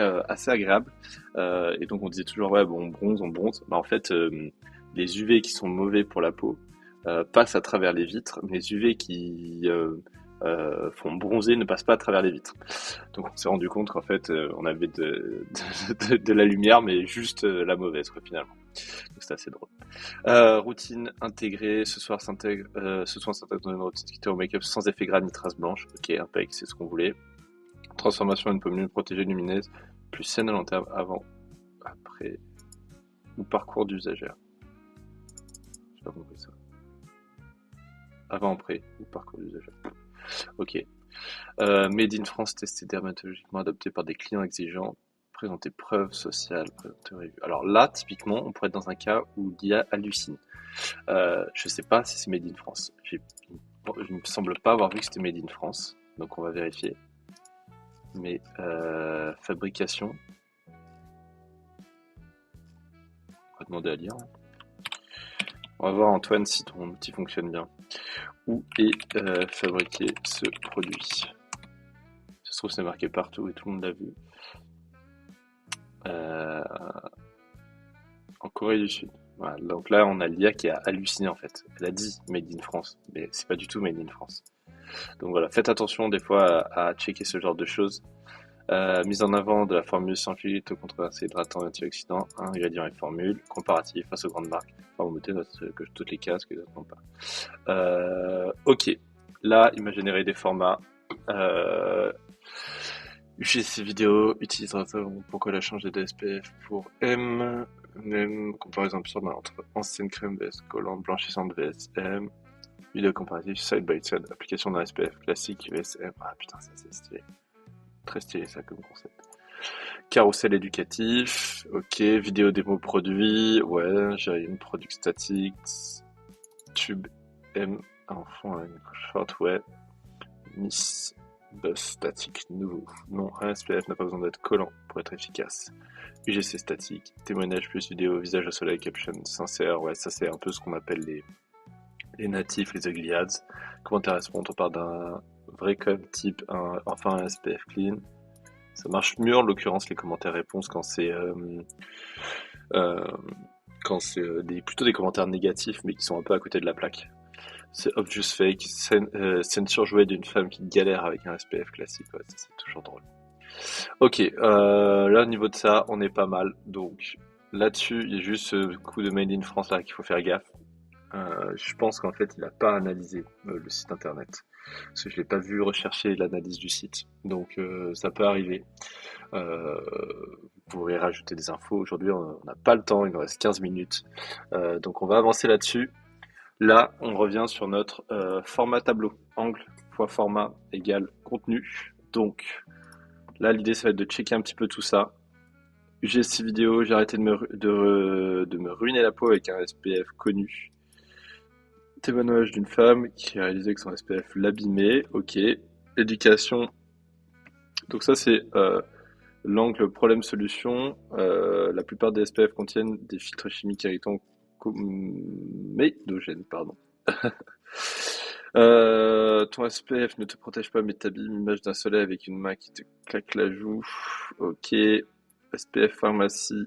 agréable. Et donc on disait toujours ouais bon on bronze, mais en fait les UV qui sont mauvais pour la peau passent à travers les vitres, mais les UV qui font bronzer ne passent pas à travers les vitres. Donc on s'est rendu compte qu'en fait on avait de la lumière, mais juste la mauvaise quoi, finalement. Donc c'était assez drôle. Routine intégrée, ce soir s'intègre dans une routine skincare au make-up sans effet gras ni traces blanches. Ok, impec, c'est ce qu'on voulait. Transformation d'une peau mieux protégée, lumineuse, plus saine à long terme, avant, après, ou parcours d'usagère. J'ai pas compris ça. Avant, après, ou parcours d'usagère. Ok. Made in France, testé dermatologiquement, adopté par des clients exigeants. Présenter preuves sociales, présenter review. Alors là, typiquement, on pourrait être dans un cas où l'IA hallucine. Je sais pas si c'est Made in France. Je ne me semble pas avoir vu que c'était Made in France, donc on va vérifier. Mais fabrication, on va demander à lire. On va voir Antoine si ton outil fonctionne bien. Où est fabriqué ce produit? Ça se trouve c'est marqué partout et tout le monde l'a vu. En Corée du Sud. Voilà, donc là, on a l'IA qui a halluciné en fait. Elle a dit Made in France, mais c'est pas du tout Made in France. Donc voilà, faites attention des fois à checker ce genre de choses. Mise en avant de la formule sans filtre, controversé, hydratant, antioxydant, ingrédients et formules, comparatif face aux grandes marques. Enfin, vous mettez que toutes les cases, que d'autres n'ont pas. Ok, là, il m'a généré des formats. UGC vidéo, utilisateur, pourquoi la changer de SPF pour M, même comparaison absurde entre ancienne crème VS collante, blanchissante VSM, vidéo comparative side by side, application d'un SPF classique VSM. Ah putain, ça c'est stylé. Très stylé ça comme concept. Carrousel éducatif, ok, vidéo démo produit, ouais, j'ai une product statique, tube M, enfant, une short, ouais, Miss Buzz statique nouveau. Non, un SPF n'a pas besoin d'être collant pour être efficace. UGC statique, témoignage plus vidéo, visage au soleil, caption sincère, ouais, ça c'est un peu ce qu'on appelle les natifs, les ugly ads. Commentaire répondre, on parle d'un vrai code type enfin un SPF clean. Ça marche mieux en l'occurrence les commentaires réponses quand c'est plutôt des commentaires négatifs mais qui sont un peu à côté de la plaque. C'est obvious fake, scène surjouée d'une femme qui galère avec un SPF classique, ouais, ça c'est toujours drôle. Ok, là au niveau de ça, on est pas mal. Donc là-dessus, il y a juste ce coup de Made in France là qu'il faut faire gaffe. Je pense qu'en fait, il n'a pas analysé le site internet. Parce que je l'ai pas vu rechercher l'analyse du site. Donc ça peut arriver. Vous pourrez rajouter des infos. Aujourd'hui, on n'a pas le temps, il nous reste 15 minutes. Donc on va avancer là-dessus. Là, on revient sur notre format tableau. Angle fois format égale contenu. Donc là, l'idée, ça va être de checker un petit peu tout ça. UGC vidéo, j'ai arrêté de me ruiner la peau avec un SPF connu. Témoignage d'une femme qui a réalisé que son SPF l'abîmait. Ok. Éducation. Donc ça, c'est l'angle problème-solution. La plupart des SPF contiennent des filtres chimiques irritants comédogènes, pardon. Ton SPF ne te protège pas mais t'abîme. Image d'un soleil avec une main qui te claque la joue. Ok. SPF pharmacie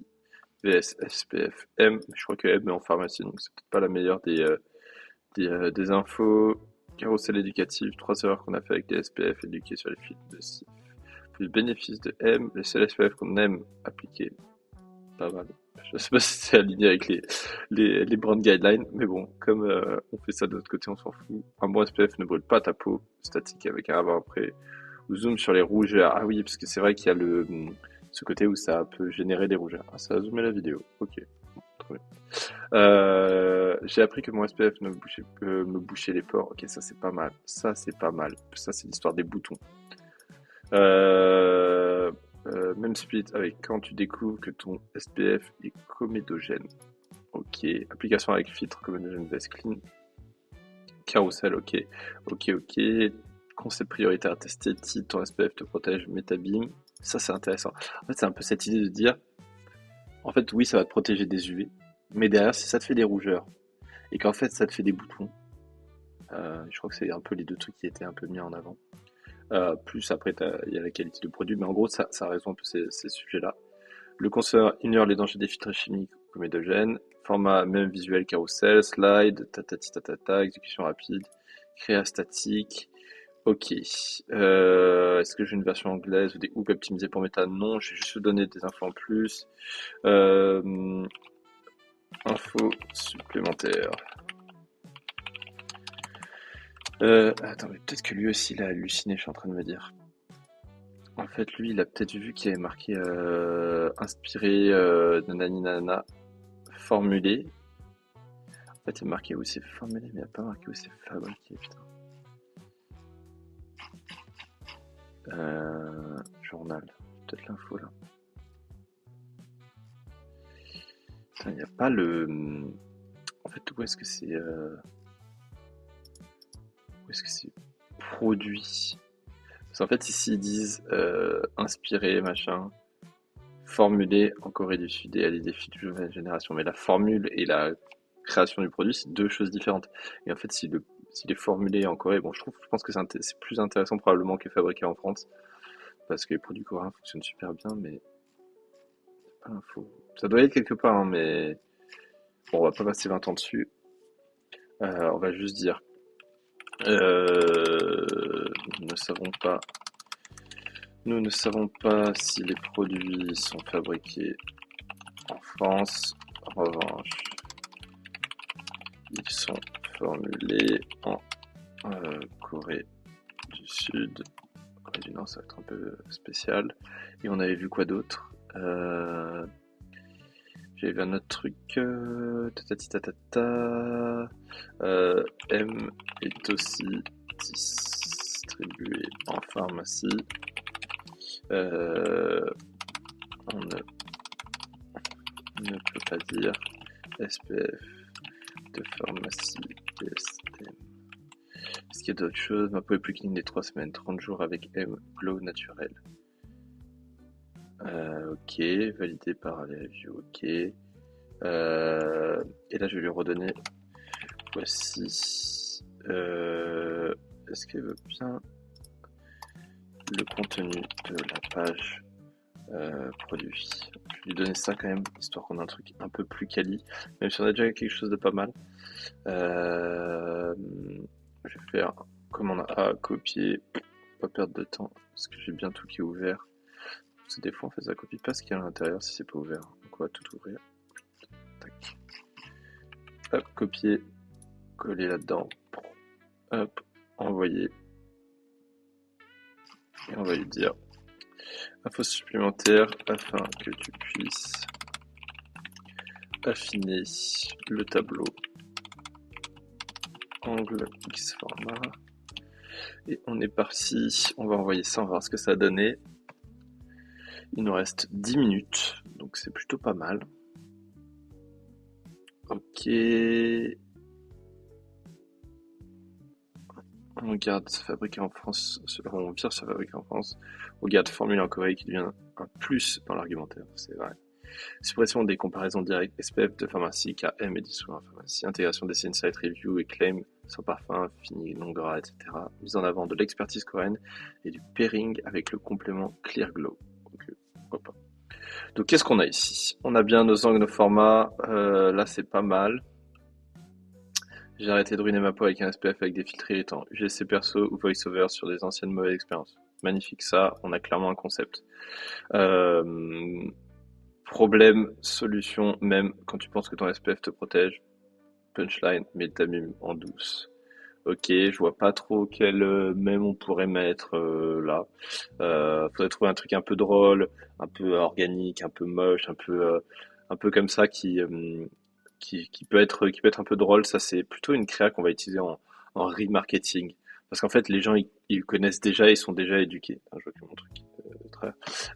vs SPF M. Je crois que M est en pharmacie, donc c'est peut-être pas la meilleure des infos. Carrousel éducatif, 3 erreurs qu'on a fait avec les SPF, éduquer sur les fuites de CIF. Plus bénéfice de M, le seul SPF qu'on aime appliquer. Pas mal. Je sais pas si c'est aligné avec les brand guidelines, mais bon, comme on fait ça de l'autre côté, on s'en fout. Un bon SPF ne brûle pas ta peau, statique avec un avant-après. Ou zoom sur les rougeurs. Ah oui, parce que c'est vrai qu'il y a ce côté où ça peut générer des rougeurs. Ah, ça a zoomé la vidéo. Ok. Bon, très bien. J'ai appris que mon SPF me bouchait les pores. Ok, ça c'est pas mal. Ça c'est pas mal. Ça c'est l'histoire des boutons. Euh, Même split avec quand tu découvres que ton SPF est comédogène. Ok. Application avec filtre comédogène vs clean. Carousel, ok. Ok, ok. Concept prioritaire à tester. Si ton SPF te protège, métabim. Ça c'est intéressant. En fait, c'est un peu cette idée de dire, en fait, oui, ça va te protéger des UV, mais derrière, si ça te fait des rougeurs et qu'en fait, ça te fait des boutons, je crois que c'est un peu les deux trucs qui étaient un peu mis en avant. Plus après, il y a la qualité du produit, mais en gros, ça résout un peu ces sujets-là. Le consommateur ignore les dangers des filtres chimiques ou comédogènes. Format même visuel carousel, slide, tatati tatata, exécution rapide, créa statique. Ok. Est-ce que j'ai une version anglaise ou des hooks optimisés pour méta? Non, je vais juste vous donner des infos en plus. Euh, Infos supplémentaires. Attends, mais peut-être que lui aussi il a halluciné, je suis en train de me dire. En fait, lui, il a peut-être vu qu'il y avait marqué inspiré de Nani Nana, formulé. En fait, il y a marqué où c'est formulé, mais il n'y a pas marqué où c'est fabriqué, putain. Journal. Peut-être l'info là. Putain, il n'y a pas le. En fait, où est-ce que c'est. Où est-ce que c'est produit? Parce qu'en fait, ici, ils disent inspiré, machin, formulé en Corée du Sud et à des défis de nouvelle génération. Mais la formule et la création du produit, c'est deux choses différentes. Et en fait, s'il est formulé en Corée, bon, je pense que c'est plus intéressant probablement que fabriqué en France, parce que les produits coréens fonctionnent super bien, mais c'est pas l'info. Ça doit être quelque part, hein, mais bon, on va pas passer 20 ans dessus. On va juste dire, nous ne savons pas, nous ne savons pas si les produits sont fabriqués en France. En revanche, ils sont formulés en Corée du Sud. Corée du Nord, ça va être un peu spécial. Et on avait vu quoi d'autre? J'avais vu un autre truc. Tatati tatata. M est aussi distribué en pharmacie. On ne peut pas dire SPF de pharmacie PSM. Est-ce qu'il y a d'autres choses? Ma peau est plus clean des 3 semaines, 30 jours avec M, glow naturel. Ok, validé par les reviews, ok. Et là, je vais lui redonner. Voici. Est-ce qu'elle veut bien le contenu de la page produit? Je vais lui donner ça quand même, histoire qu'on ait un truc un peu plus quali. Même si on a déjà quelque chose de pas mal. Je vais faire comme on a copier, pas perdre de temps, parce que j'ai bien tout qui est ouvert. Parce que des fois on fait ça copie pas ce qu'il y a à l'intérieur si c'est pas ouvert. Donc on va tout ouvrir. Tac. Hop, copier, coller là-dedans. Hop, envoyer. Et on va lui dire info supplémentaire afin que tu puisses affiner le tableau angle X format. Et on est parti, on va envoyer ça, on va voir ce que ça a donné. Il nous reste 10 minutes, donc c'est plutôt pas mal. Ok. On garde fabriqué en France, on vire sur fabriqué en France. On garde formule en Corée qui devient un plus dans l'argumentaire, c'est vrai. Suppression des comparaisons directes SPF de pharmacie, KM et distribution en pharmacie. Intégration des insight review et claim sans parfum, fini, non gras, etc. Mise en avant de l'expertise coréenne et du pairing avec le complément Clear Glow. Donc, pourquoi pas. Donc qu'est-ce qu'on a ici? On a bien nos angles, nos formats. Là, c'est pas mal. J'ai arrêté de ruiner ma peau avec un SPF avec des filtres irritants. UGC perso ou voice-over sur des anciennes mauvaises expériences. Magnifique ça, on a clairement un concept. Euh, Problème, solution, même quand tu penses que ton SPF te protège. Punchline, métamime en douce. Ok, je vois pas trop quel mème on pourrait mettre là. Faudrait trouver un truc un peu drôle, un peu organique, un peu moche, un peu comme ça qui peut être un peu drôle. Ça, c'est plutôt une créa qu'on va utiliser en remarketing. Parce qu'en fait, les gens, ils connaissent déjà, ils sont déjà éduqués. Attends, je vois plus mon truc.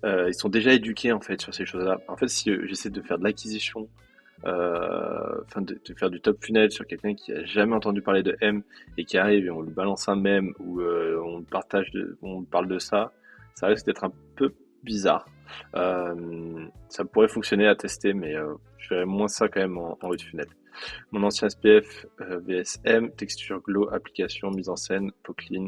Ils sont déjà éduqués, en fait, sur ces choses-là. En fait, si j'essaie de faire de l'acquisition, enfin, de faire du top funnel sur quelqu'un qui a jamais entendu parler de M et qui arrive et on lui balance un mème ou on parle de ça risque d'être un peu bizarre. Ça pourrait fonctionner à tester, mais je verrais moins ça quand même en haut de funnel. Mon ancien SPF VSM, texture glow, application, mise en scène, peau clean.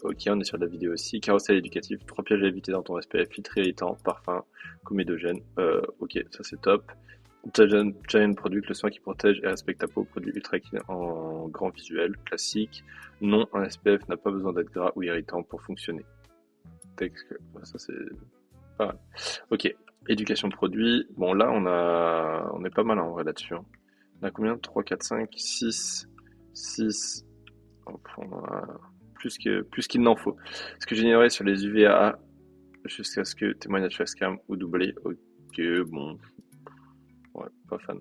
Ok, on est sur de la vidéo aussi. Carrousel éducatif, 3 pièges à éviter dans ton SPF, filtre irritant, parfum, comédogène. Ok, ça c'est top. Giant Product, le soin qui protège et respecte ta peau, produit ultra clean en grand visuel, classique. Non, un SPF n'a pas besoin d'être gras ou irritant pour fonctionner. Texte, ça c'est pas mal. Ok, éducation produit. Bon là on est pas mal en vrai là-dessus, hein. On a combien? 3, 4, 5, 6, 6. On en a plus qu'il n'en faut. Ce que j'ignorais sur les UVA jusqu'à ce que témoignage face cam ou doublé. Ok, bon, ouais, pas fan.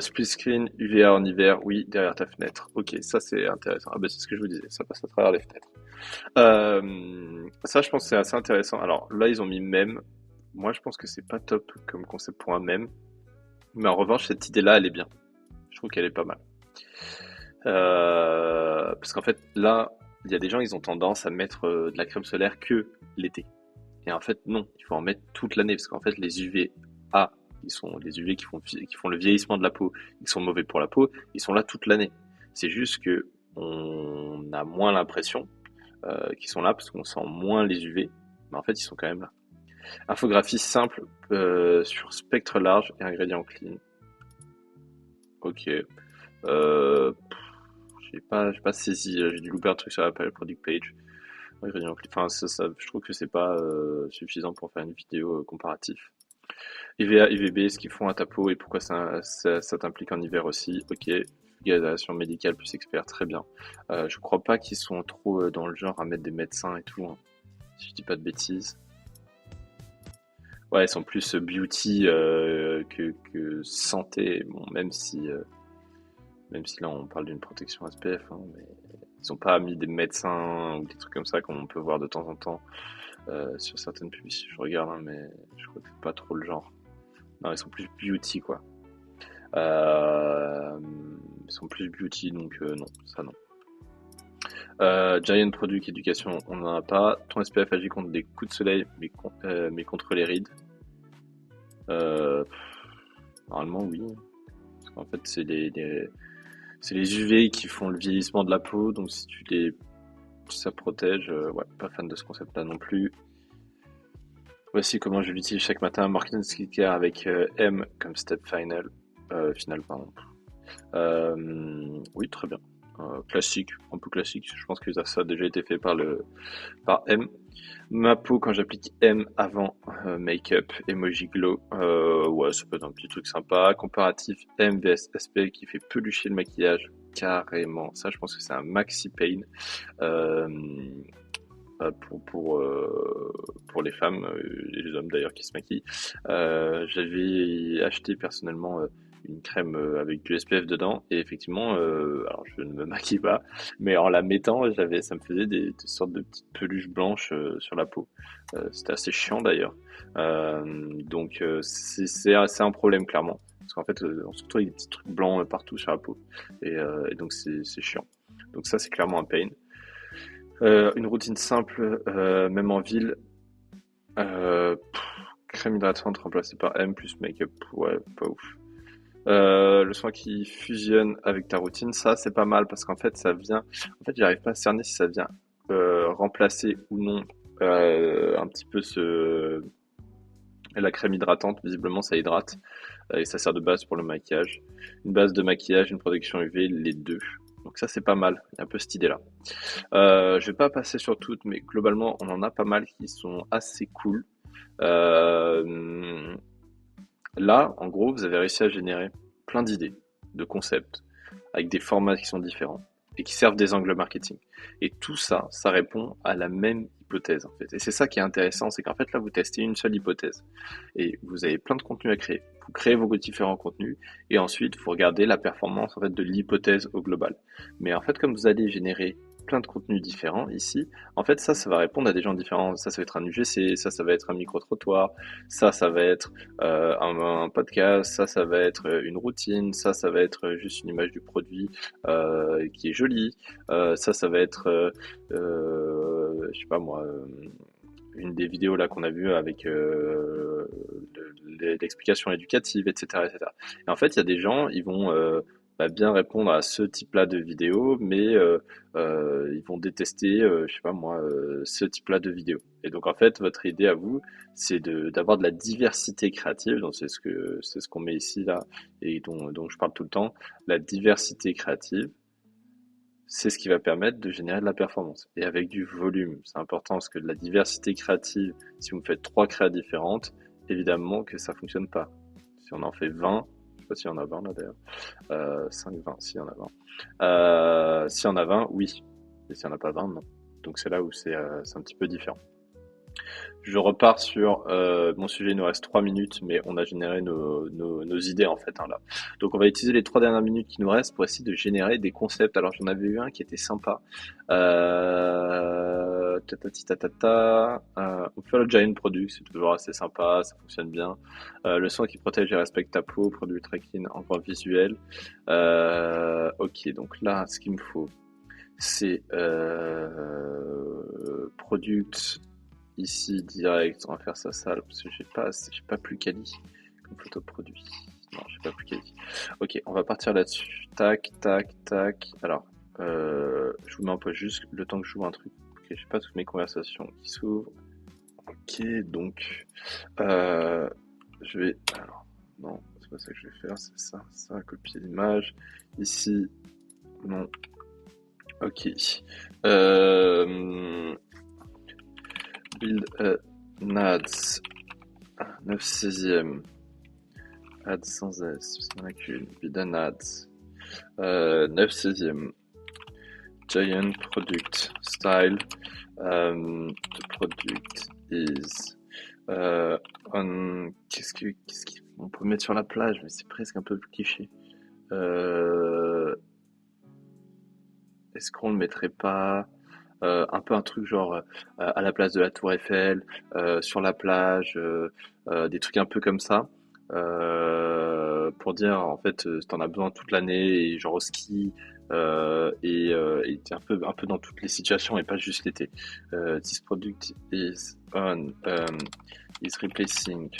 Split screen, UVA en hiver, oui, derrière ta fenêtre. Ok, ça c'est intéressant. Ah bah c'est ce que je vous disais, ça passe à travers les fenêtres. Ça je pense que c'est assez intéressant. Alors là ils ont mis mème. Moi je pense que c'est pas top comme concept pour un mème. Mais en revanche cette idée-là elle est bien. Je trouve qu'elle est pas mal. Parce qu'en fait là il y a des gens ils ont tendance à mettre de la crème solaire que l'été. Et en fait non, il faut en mettre toute l'année parce qu'en fait les UVA ils sont les UV qui font le vieillissement de la peau, ils sont mauvais pour la peau, ils sont là toute l'année. C'est juste que on a moins l'impression qu'ils sont là parce qu'on sent moins les UV, mais en fait ils sont quand même là. Infographie simple sur spectre large et ingrédients clean. Ok. J'ai pas saisi, j'ai dû louper un truc sur la product page. Ingrédients clean. Enfin, je trouve que c'est pas suffisant pour faire une vidéo comparative. IVA, IVB, ce qu'ils font à ta peau et pourquoi ça t'implique en hiver aussi. Ok. Vulgarisation médicale plus expert, très bien. Je crois pas qu'ils sont trop dans le genre à mettre des médecins et tout, hein, si je dis pas de bêtises. Ouais, ils sont plus beauty que santé. Bon, même si là on parle d'une protection SPF, hein, mais ils ont pas mis des médecins ou des trucs comme ça comme on peut voir de temps en temps sur certaines publicités. Je regarde, hein, mais je crois que c'est pas trop le genre. Non, ils sont plus beauty quoi. Euh, Ils sont plus beauty, donc non, ça non. Giant Product Éducation, on n'en a pas. Ton SPF agit contre des coups de soleil, mais contre les rides. Euh, Normalement, oui. Parce qu'en fait, c'est les UV qui font le vieillissement de la peau, donc si ça protège, ouais, pas fan de ce concept-là non plus. Voici comment je l'utilise chaque matin. Marketing Skincare avec M comme step final, pardon. Oui, très bien. Classique, un peu classique. Je pense que ça a déjà été fait par M. Ma peau quand j'applique M avant make-up, emoji glow, ouais, ça peut être un petit truc sympa. Comparatif M vs SP qui fait pelucher le maquillage, carrément. Ça, je pense que c'est un maxi pain euh, pour les femmes et les hommes d'ailleurs qui se maquillent. J'avais acheté personnellement une crème avec du SPF dedans et effectivement, alors je ne me maquille pas, mais en la mettant, ça me faisait des sortes de petites peluches blanches sur la peau. C'était assez chiant d'ailleurs. Donc c'est un problème clairement. Parce qu'en fait, on se retrouve avec des petits trucs blancs partout sur la peau. Et donc c'est chiant. Donc ça c'est clairement un pain. Une routine simple, même en ville. Crème hydratante remplacée par M plus make-up. Ouais, pas ouf. Le soin qui fusionne avec ta routine, ça c'est pas mal parce qu'en fait ça vient. En fait, j'arrive pas à cerner si ça vient remplacer ou non un petit peu la crème hydratante. Visiblement, ça hydrate et ça sert de base pour le maquillage. Une base de maquillage, une protection UV, les deux. Donc ça c'est pas mal. Il y a un peu cette idée-là. Je vais pas passer sur toutes, mais globalement, on en a pas mal qui sont assez cool. Euh, Là, en gros, vous avez réussi à générer plein d'idées, de concepts, avec des formats qui sont différents et qui servent des angles marketing. Et tout ça, ça répond à la même hypothèse en fait. Et c'est ça qui est intéressant, c'est qu'en fait là, vous testez une seule hypothèse et vous avez plein de contenus à créer. Vous créez vos différents contenus et ensuite vous regardez la performance en fait de l'hypothèse au global. Mais en fait, comme vous allez générer plein de contenus différents ici, en fait ça va répondre à des gens différents. Ça va être un UGC, ça va être un micro-trottoir, ça va être un podcast, ça va être une routine, ça va être juste une image du produit qui est jolie, ça va être, je sais pas moi, une des vidéos là qu'on a vu avec l'explication éducative, etc., etc. Et en fait, il y a des gens, ils vont bien répondre à ce type-là de vidéo, mais ils vont détester, je sais pas moi, ce type-là de vidéo. Et donc en fait, votre idée à vous, c'est d'avoir de la diversité créative. Donc c'est ce qu'on met ici là et dont je parle tout le temps. La diversité créative, c'est ce qui va permettre de générer de la performance. Et avec du volume, c'est important parce que de la diversité créative, si vous me faites 3 créas différentes, évidemment que ça fonctionne pas. Si on en fait 20, je sais pas s'il y en a 20 là d'ailleurs, 5, 20, s'il y en a 20. S'il y en a 20, oui. Et s'il n'y en a pas 20, non. Donc c'est là où c'est un petit peu différent. Je repars sur mon sujet, il nous reste 3 minutes, mais on a généré nos idées en fait hein, là. Donc on va utiliser les 3 dernières minutes qui nous restent pour essayer de générer des concepts. Alors j'en avais eu un qui était sympa. Tatati tatata. On fait le Giant Product, c'est toujours assez sympa, ça fonctionne bien. Le soin qui protège et respecte ta peau, produit tracking en grand visuel. Ok, donc là, ce qu'il me faut, c'est product. Ici, direct, on va faire ça sale parce que j'ai pas plus quali comme photo produit. Non, j'ai pas plus quali. Ok, on va partir là-dessus. Tac, tac, tac. Alors, je vous mets en pause juste le temps que je joue un truc. Ok, j'ai pas toutes mes conversations qui s'ouvrent. Ok, donc, je vais. Alors, non, c'est pas ça que je vais faire, c'est ça, copier l'image. Ici, non. Ok. Build NADS 9 16e. Ads sans S, parce qu'il n'y en a qu'une. Build an ads. 9 16e. Giant product style. The product is on. On peut mettre sur la plage, mais c'est presque un peu cliché. Est-ce qu'on le mettrait pas un peu un truc genre à la place de la Tour Eiffel, sur la plage, des trucs un peu comme ça, pour dire en fait t'en as besoin toute l'année et genre au ski et t'es un peu dans toutes les situations et pas juste l'été. This product is replacing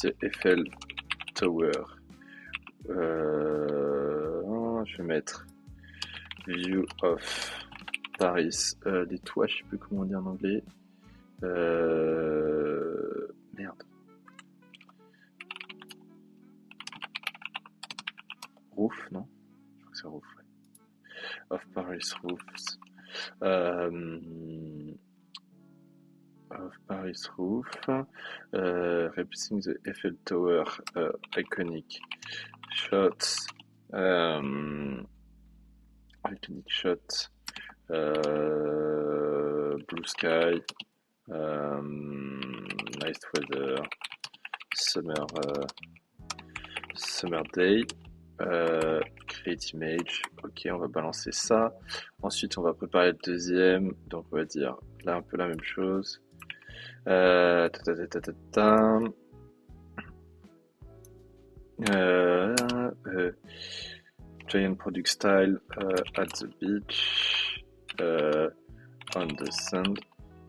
the Eiffel Tower. Je vais mettre view of Paris, les toits, je sais plus comment on dit en anglais. Merde. Roof, non? Je crois que c'est roof, ouais. Of Paris roofs. Of Paris roof. Replacing the Eiffel Tower iconic shots. Iconic shot. Blue sky. Nice weather. Summer day. Create image. Ok, on va balancer ça. Ensuite, on va préparer le deuxième. Donc, on va dire là un peu la même chose. Ta, ta, ta, ta, ta, ta. Giant product style at the beach. On the sand.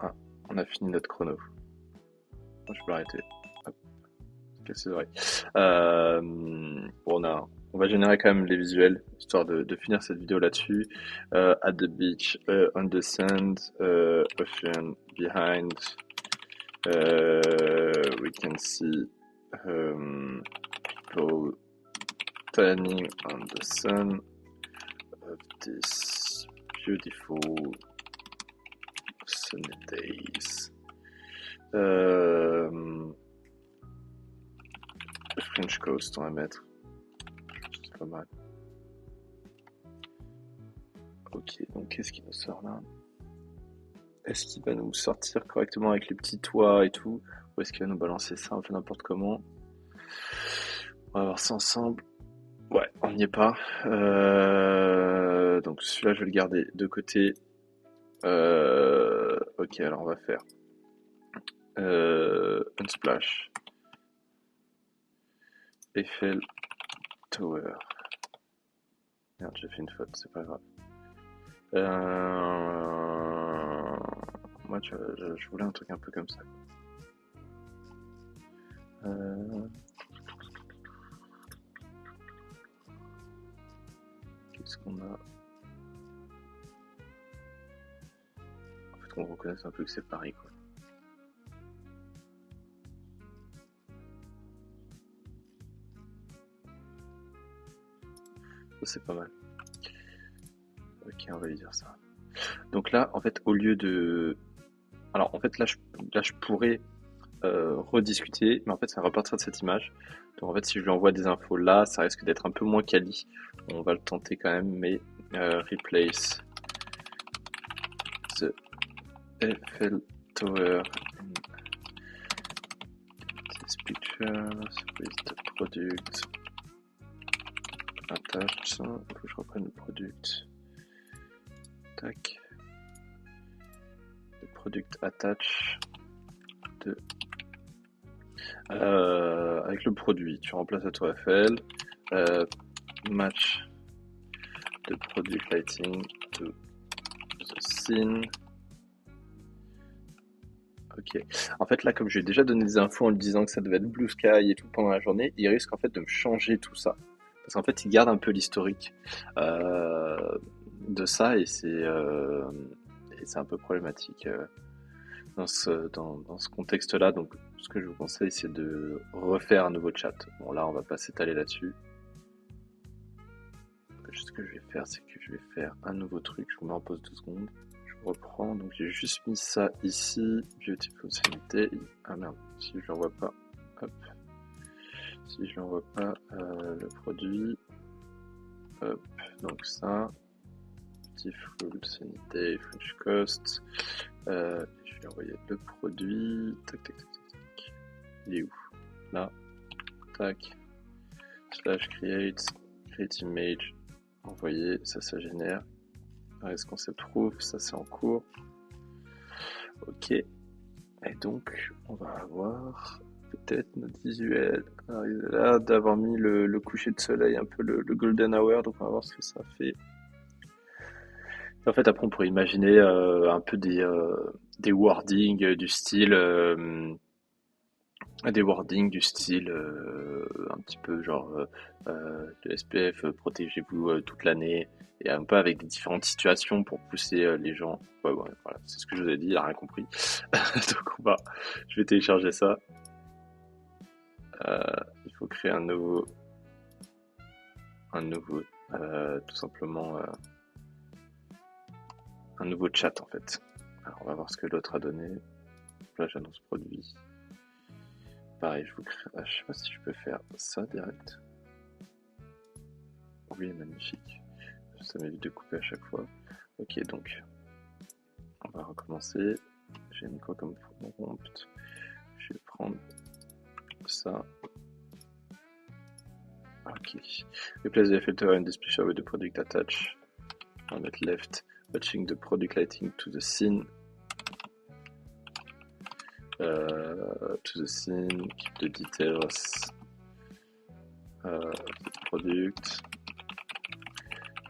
Ah, on a fini notre chrono. Je peux arrêter. Hop. Ok, c'est vrai. On va générer quand même les visuels, histoire de finir cette vidéo là-dessus. At the beach, on the sand, ocean behind, we can see people tanning on the sun of this beautiful sunny days. French Coast, on va mettre. C'est pas mal. Ok, donc qu'est-ce qui nous sort là? Est-ce qu'il va nous sortir correctement avec les petits toits et tout? Ou est-ce qu'il va nous balancer ça un peu n'importe comment? On va voir ça ensemble. Ouais, on n'y est pas. Donc celui-là, je vais le garder de côté. Ok, alors on va faire Unsplash, Eiffel Tower. Merde, j'ai fait une faute, c'est pas grave. Moi, je voulais un truc un peu comme ça. Qu'est-ce qu'on a? En fait, qu'on reconnaisse un peu que c'est Paris, quoi. Ça, c'est pas mal. Ok, on va lui dire ça. Donc là, en fait, au lieu de... Alors, en fait, là, je pourrais rediscuter, mais en fait, ça va repartir de cette image. Donc, en fait, si je lui envoie des infos là, ça risque d'être un peu moins quali. On va le tenter quand même, mais replace the Eiffel Tower in these pictures with the product attached. Il faut que je reprenne le product. Tac. Le product attach de avec le produit, tu remplaces la tour Eiffel, match de product lighting to the scene. Ok. En fait, là, comme j'ai déjà donné des infos en lui disant que ça devait être Blue Sky et tout pendant la journée, il risque en fait de me changer tout ça. Parce qu'en fait, il garde un peu l'historique de ça et c'est un peu problématique dans ce contexte-là. Donc, ce que je vous conseille, c'est de refaire un nouveau chat. Bon, là, on va pas s'étaler là-dessus. Ce que je vais faire, c'est que je vais faire un nouveau truc. Je vous mets en pause 2 secondes. Je reprends. Donc, j'ai juste mis ça ici. Beautiful Sanité. Ah merde, si je l'envoie pas. Hop. Si je l'envoie pas le produit. Hop. Donc, ça. Beautiful Sanité, French Coast. Je vais envoyer le produit. Tac, tac, tac, tac, tac. Il est où? Là. Tac. Slash create. Create image. Envoyer. Ça génère. Est-ce qu'on se trouve? Ça, c'est en cours. Ok. Et donc, on va avoir peut-être notre visuel. Alors, il a l'air d'avoir mis le coucher de soleil, un peu le golden hour. Donc, on va voir ce que ça fait. En fait, après, on pourrait imaginer un peu des wordings du style, un petit peu genre le SPF, protégez-vous toute l'année, et un peu avec des différentes situations pour pousser les gens. Ouais, voilà, c'est ce que je vous ai dit, il a rien compris. Donc, je vais télécharger ça. Il faut créer un nouveau, tout simplement. Un nouveau chat en fait. Alors on va voir ce que l'autre a donné. Là j'annonce produit. Pareil, je vous crée. Ah, je sais pas si je peux faire ça direct. Oui, magnifique. Ça m'évite de couper à chaque fois. Ok, donc on va recommencer. J'ai mis quoi comme prompt? Je vais prendre ça. Ok. Replace the filter and display show with the product attached. On va mettre left. Matching the product lighting to the scene. To the scene, keep the details of the product,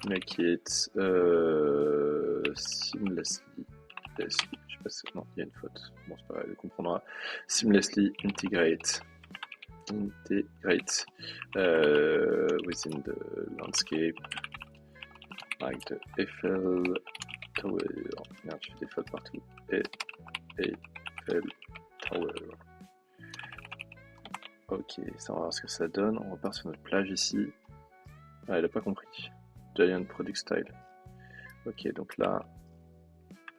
make it seamlessly, je sais pas si, non, il y a une faute, bon c'est pas grave, il comprendra, seamlessly integrate integrate within the landscape like the Eiffel Tower. Merde, je fais des fautes partout. Et Eiffel Tower. Ok, ça on va voir ce que ça donne. On repart sur notre plage ici. Ah, elle a pas compris. Giant Product Style. Ok, donc là,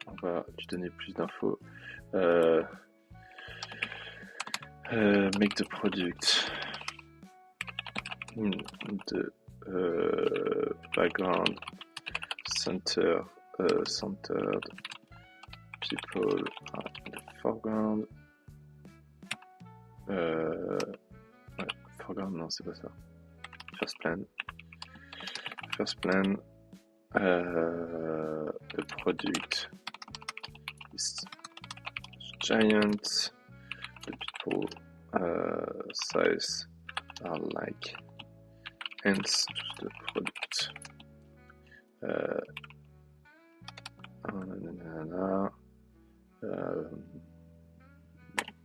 on va lui donner plus d'infos. Make the product in the background centered people in the foreground. Ouais, foreground, non, c'est pas ça. First plan. The product is giant. The people size are like ants to the product.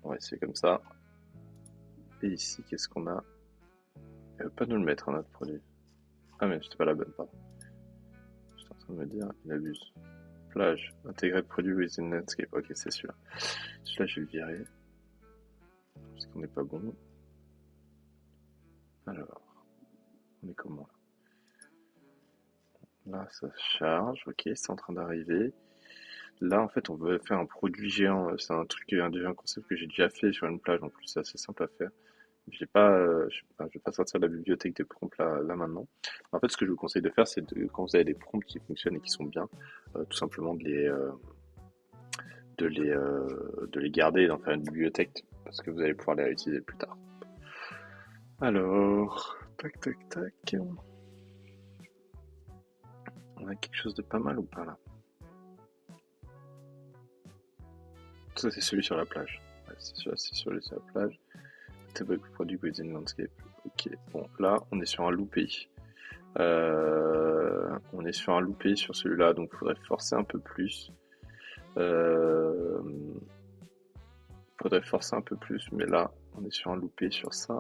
On va essayer comme ça. Et ici, qu'est-ce qu'on a? Elle veut pas nous le mettre, hein, notre produit. Ah, mais c'était pas la bonne, pardon. J'étais en train de me dire, il abuse. Plage, intégrer produit within landscape. Ok, c'est celui-là. Celui-là, je vais le virer. Parce qu'on n'est pas bon. Alors, on est comment là? Là, ça charge. Ok, c'est en train d'arriver. Là, en fait, on veut faire un produit géant. C'est un truc, un concept que j'ai déjà fait sur une plage. En plus, c'est assez simple à faire. Je vais pas sortir la bibliothèque des prompts là maintenant. En fait, ce que je vous conseille de faire, c'est quand vous avez des prompts qui fonctionnent et qui sont bien, tout simplement de les garder et d'en faire une bibliothèque parce que vous allez pouvoir les réutiliser plus tard. Alors, tac tac tac. On a quelque chose de pas mal ou pas là? Ça, c'est celui sur la plage. Ouais, c'est celui sur la plage. Table product within landscape. Ok, bon, là, on est sur un loopé. On est sur un loopé sur celui-là, donc il faudrait forcer un peu plus. Mais là, on est sur un loopé sur ça.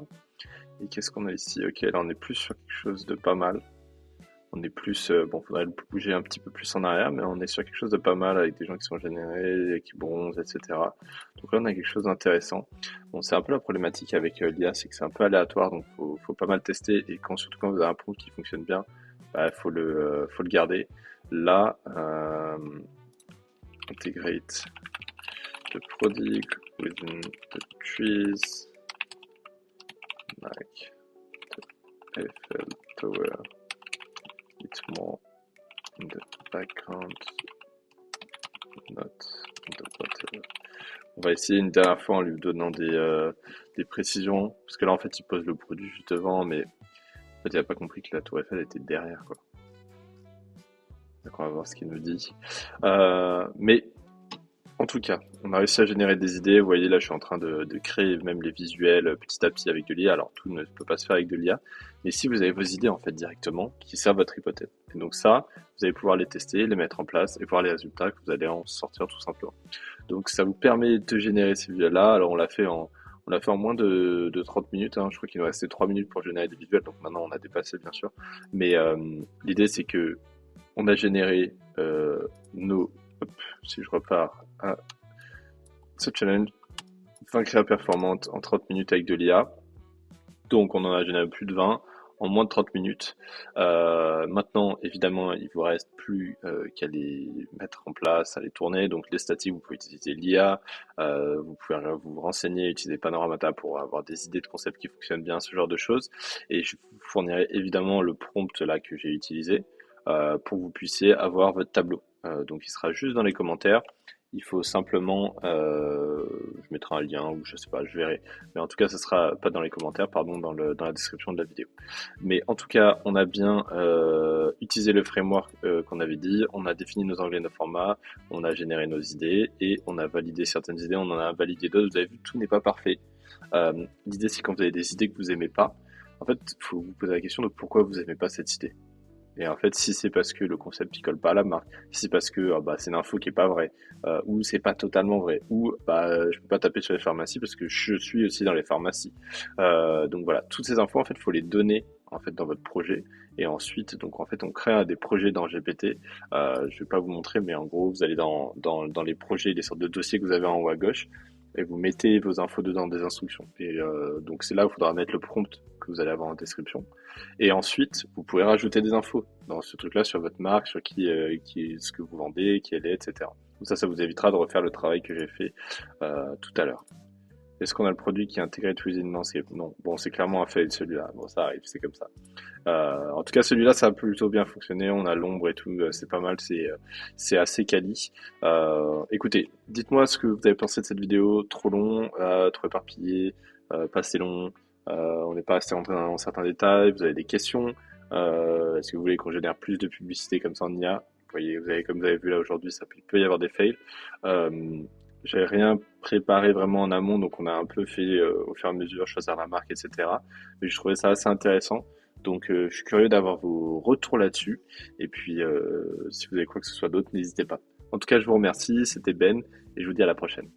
Et qu'est-ce qu'on a ici? Ok, là, on est plus sur quelque chose de pas mal. On est plus, bon, faudrait le bouger un petit peu plus en arrière, mais on est sur quelque chose de pas mal avec des gens qui sont générés, qui bronzent, etc. Donc là, on a quelque chose d'intéressant. Bon, c'est un peu la problématique avec l'IA, c'est que c'est un peu aléatoire, donc faut pas mal tester. Et surtout quand vous avez un prompt qui fonctionne bien, bah, faut le garder. Là, integrate the product within the trees, like the Eiffel Tower. It's more in the background, not in the bottom. On va essayer une dernière fois en lui donnant des précisions, parce que là en fait il pose le produit juste devant, mais en fait il a pas compris que la tour Eiffel était derrière quoi. Donc on va voir ce qu'il nous dit. Mais en tout cas, on a réussi à générer des idées. Vous voyez là, je suis en train de créer même les visuels petit à petit avec de l'IA. Alors tout ne peut pas se faire avec de l'IA, mais si vous avez vos idées en fait directement qui servent votre hypothèse. Et donc ça, vous allez pouvoir les tester, les mettre en place et voir les résultats que vous allez en sortir tout simplement. Donc ça vous permet de générer ces visuels-là. Alors on l'a fait en moins de 30 minutes. Hein. Je crois qu'il nous restait 3 minutes pour générer des visuels. Donc maintenant on a dépassé bien sûr. Mais l'idée c'est que on a généré nos... Hop, si je repars à ce challenge, 20 créas performantes en 30 minutes avec de l'IA. Donc on en a généré plus de 20 en moins de 30 minutes. Maintenant, évidemment, il vous reste plus qu'à les mettre en place, à les tourner. Donc les statiques, vous pouvez utiliser l'IA, vous pouvez vous renseigner, utiliser Panoramata pour avoir des idées de concepts qui fonctionnent bien, ce genre de choses. Et je vous fournirai évidemment le prompt là que j'ai utilisé pour que vous puissiez avoir votre tableau. Donc il sera juste dans les commentaires. Il faut simplement, je mettrai un lien ou je sais pas, je verrai. Mais en tout cas, ce sera pas dans les commentaires, pardon, dans la description de la vidéo. Mais en tout cas, on a bien utilisé le framework qu'on avait dit. On a défini nos anglais, nos formats. On a généré nos idées et on a validé certaines idées. On en a validé d'autres. Vous avez vu, tout n'est pas parfait. L'idée, c'est quand vous avez des idées que vous aimez pas, en fait, il faut vous poser la question de pourquoi vous aimez pas cette idée. Et en fait, si c'est parce que le concept il colle pas à la marque, si c'est parce que c'est une info qui est pas vraie, ou c'est pas totalement vrai, ou je peux pas taper sur les pharmacies parce que je suis aussi dans les pharmacies. Donc voilà, toutes ces infos en fait, faut les donner en fait dans votre projet. Et ensuite, donc en fait, on crée des projets dans GPT. Je vais pas vous montrer, mais en gros, vous allez dans les projets, les sortes de dossiers que vous avez en haut à gauche, et vous mettez vos infos dedans des instructions. Et donc c'est là où il faudra mettre le prompt que vous allez avoir en description. Et ensuite, vous pouvez rajouter des infos dans ce truc-là sur votre marque, sur ce que vous vendez, qui elle est, etc. Donc ça vous évitera de refaire le travail que j'ai fait tout à l'heure. Est-ce qu'on a le produit qui est intégré to Easy Landscape? Non. Bon, c'est clairement un fail celui-là. Bon, ça arrive, c'est comme ça. En tout cas, celui-là, ça a plutôt bien fonctionné. On a l'ombre et tout, c'est pas mal, c'est assez quali. Écoutez, dites-moi ce que vous avez pensé de cette vidéo. Trop long, trop éparpillé, pas assez long. On n'est pas resté rentré dans certains détails. Vous avez des questions. Est-ce que vous voulez qu'on génère plus de publicité comme ça en IA? Comme vous avez vu là aujourd'hui, il peut y avoir des fails. Euh, J'avais rien préparé vraiment en amont, donc on a un peu fait au fur et à mesure, choisir la marque, etc. Mais je trouvais ça assez intéressant. Donc je suis curieux d'avoir vos retours là-dessus. Et puis si vous avez quoi que ce soit d'autre, n'hésitez pas. En tout cas, je vous remercie, c'était Ben, et je vous dis à la prochaine.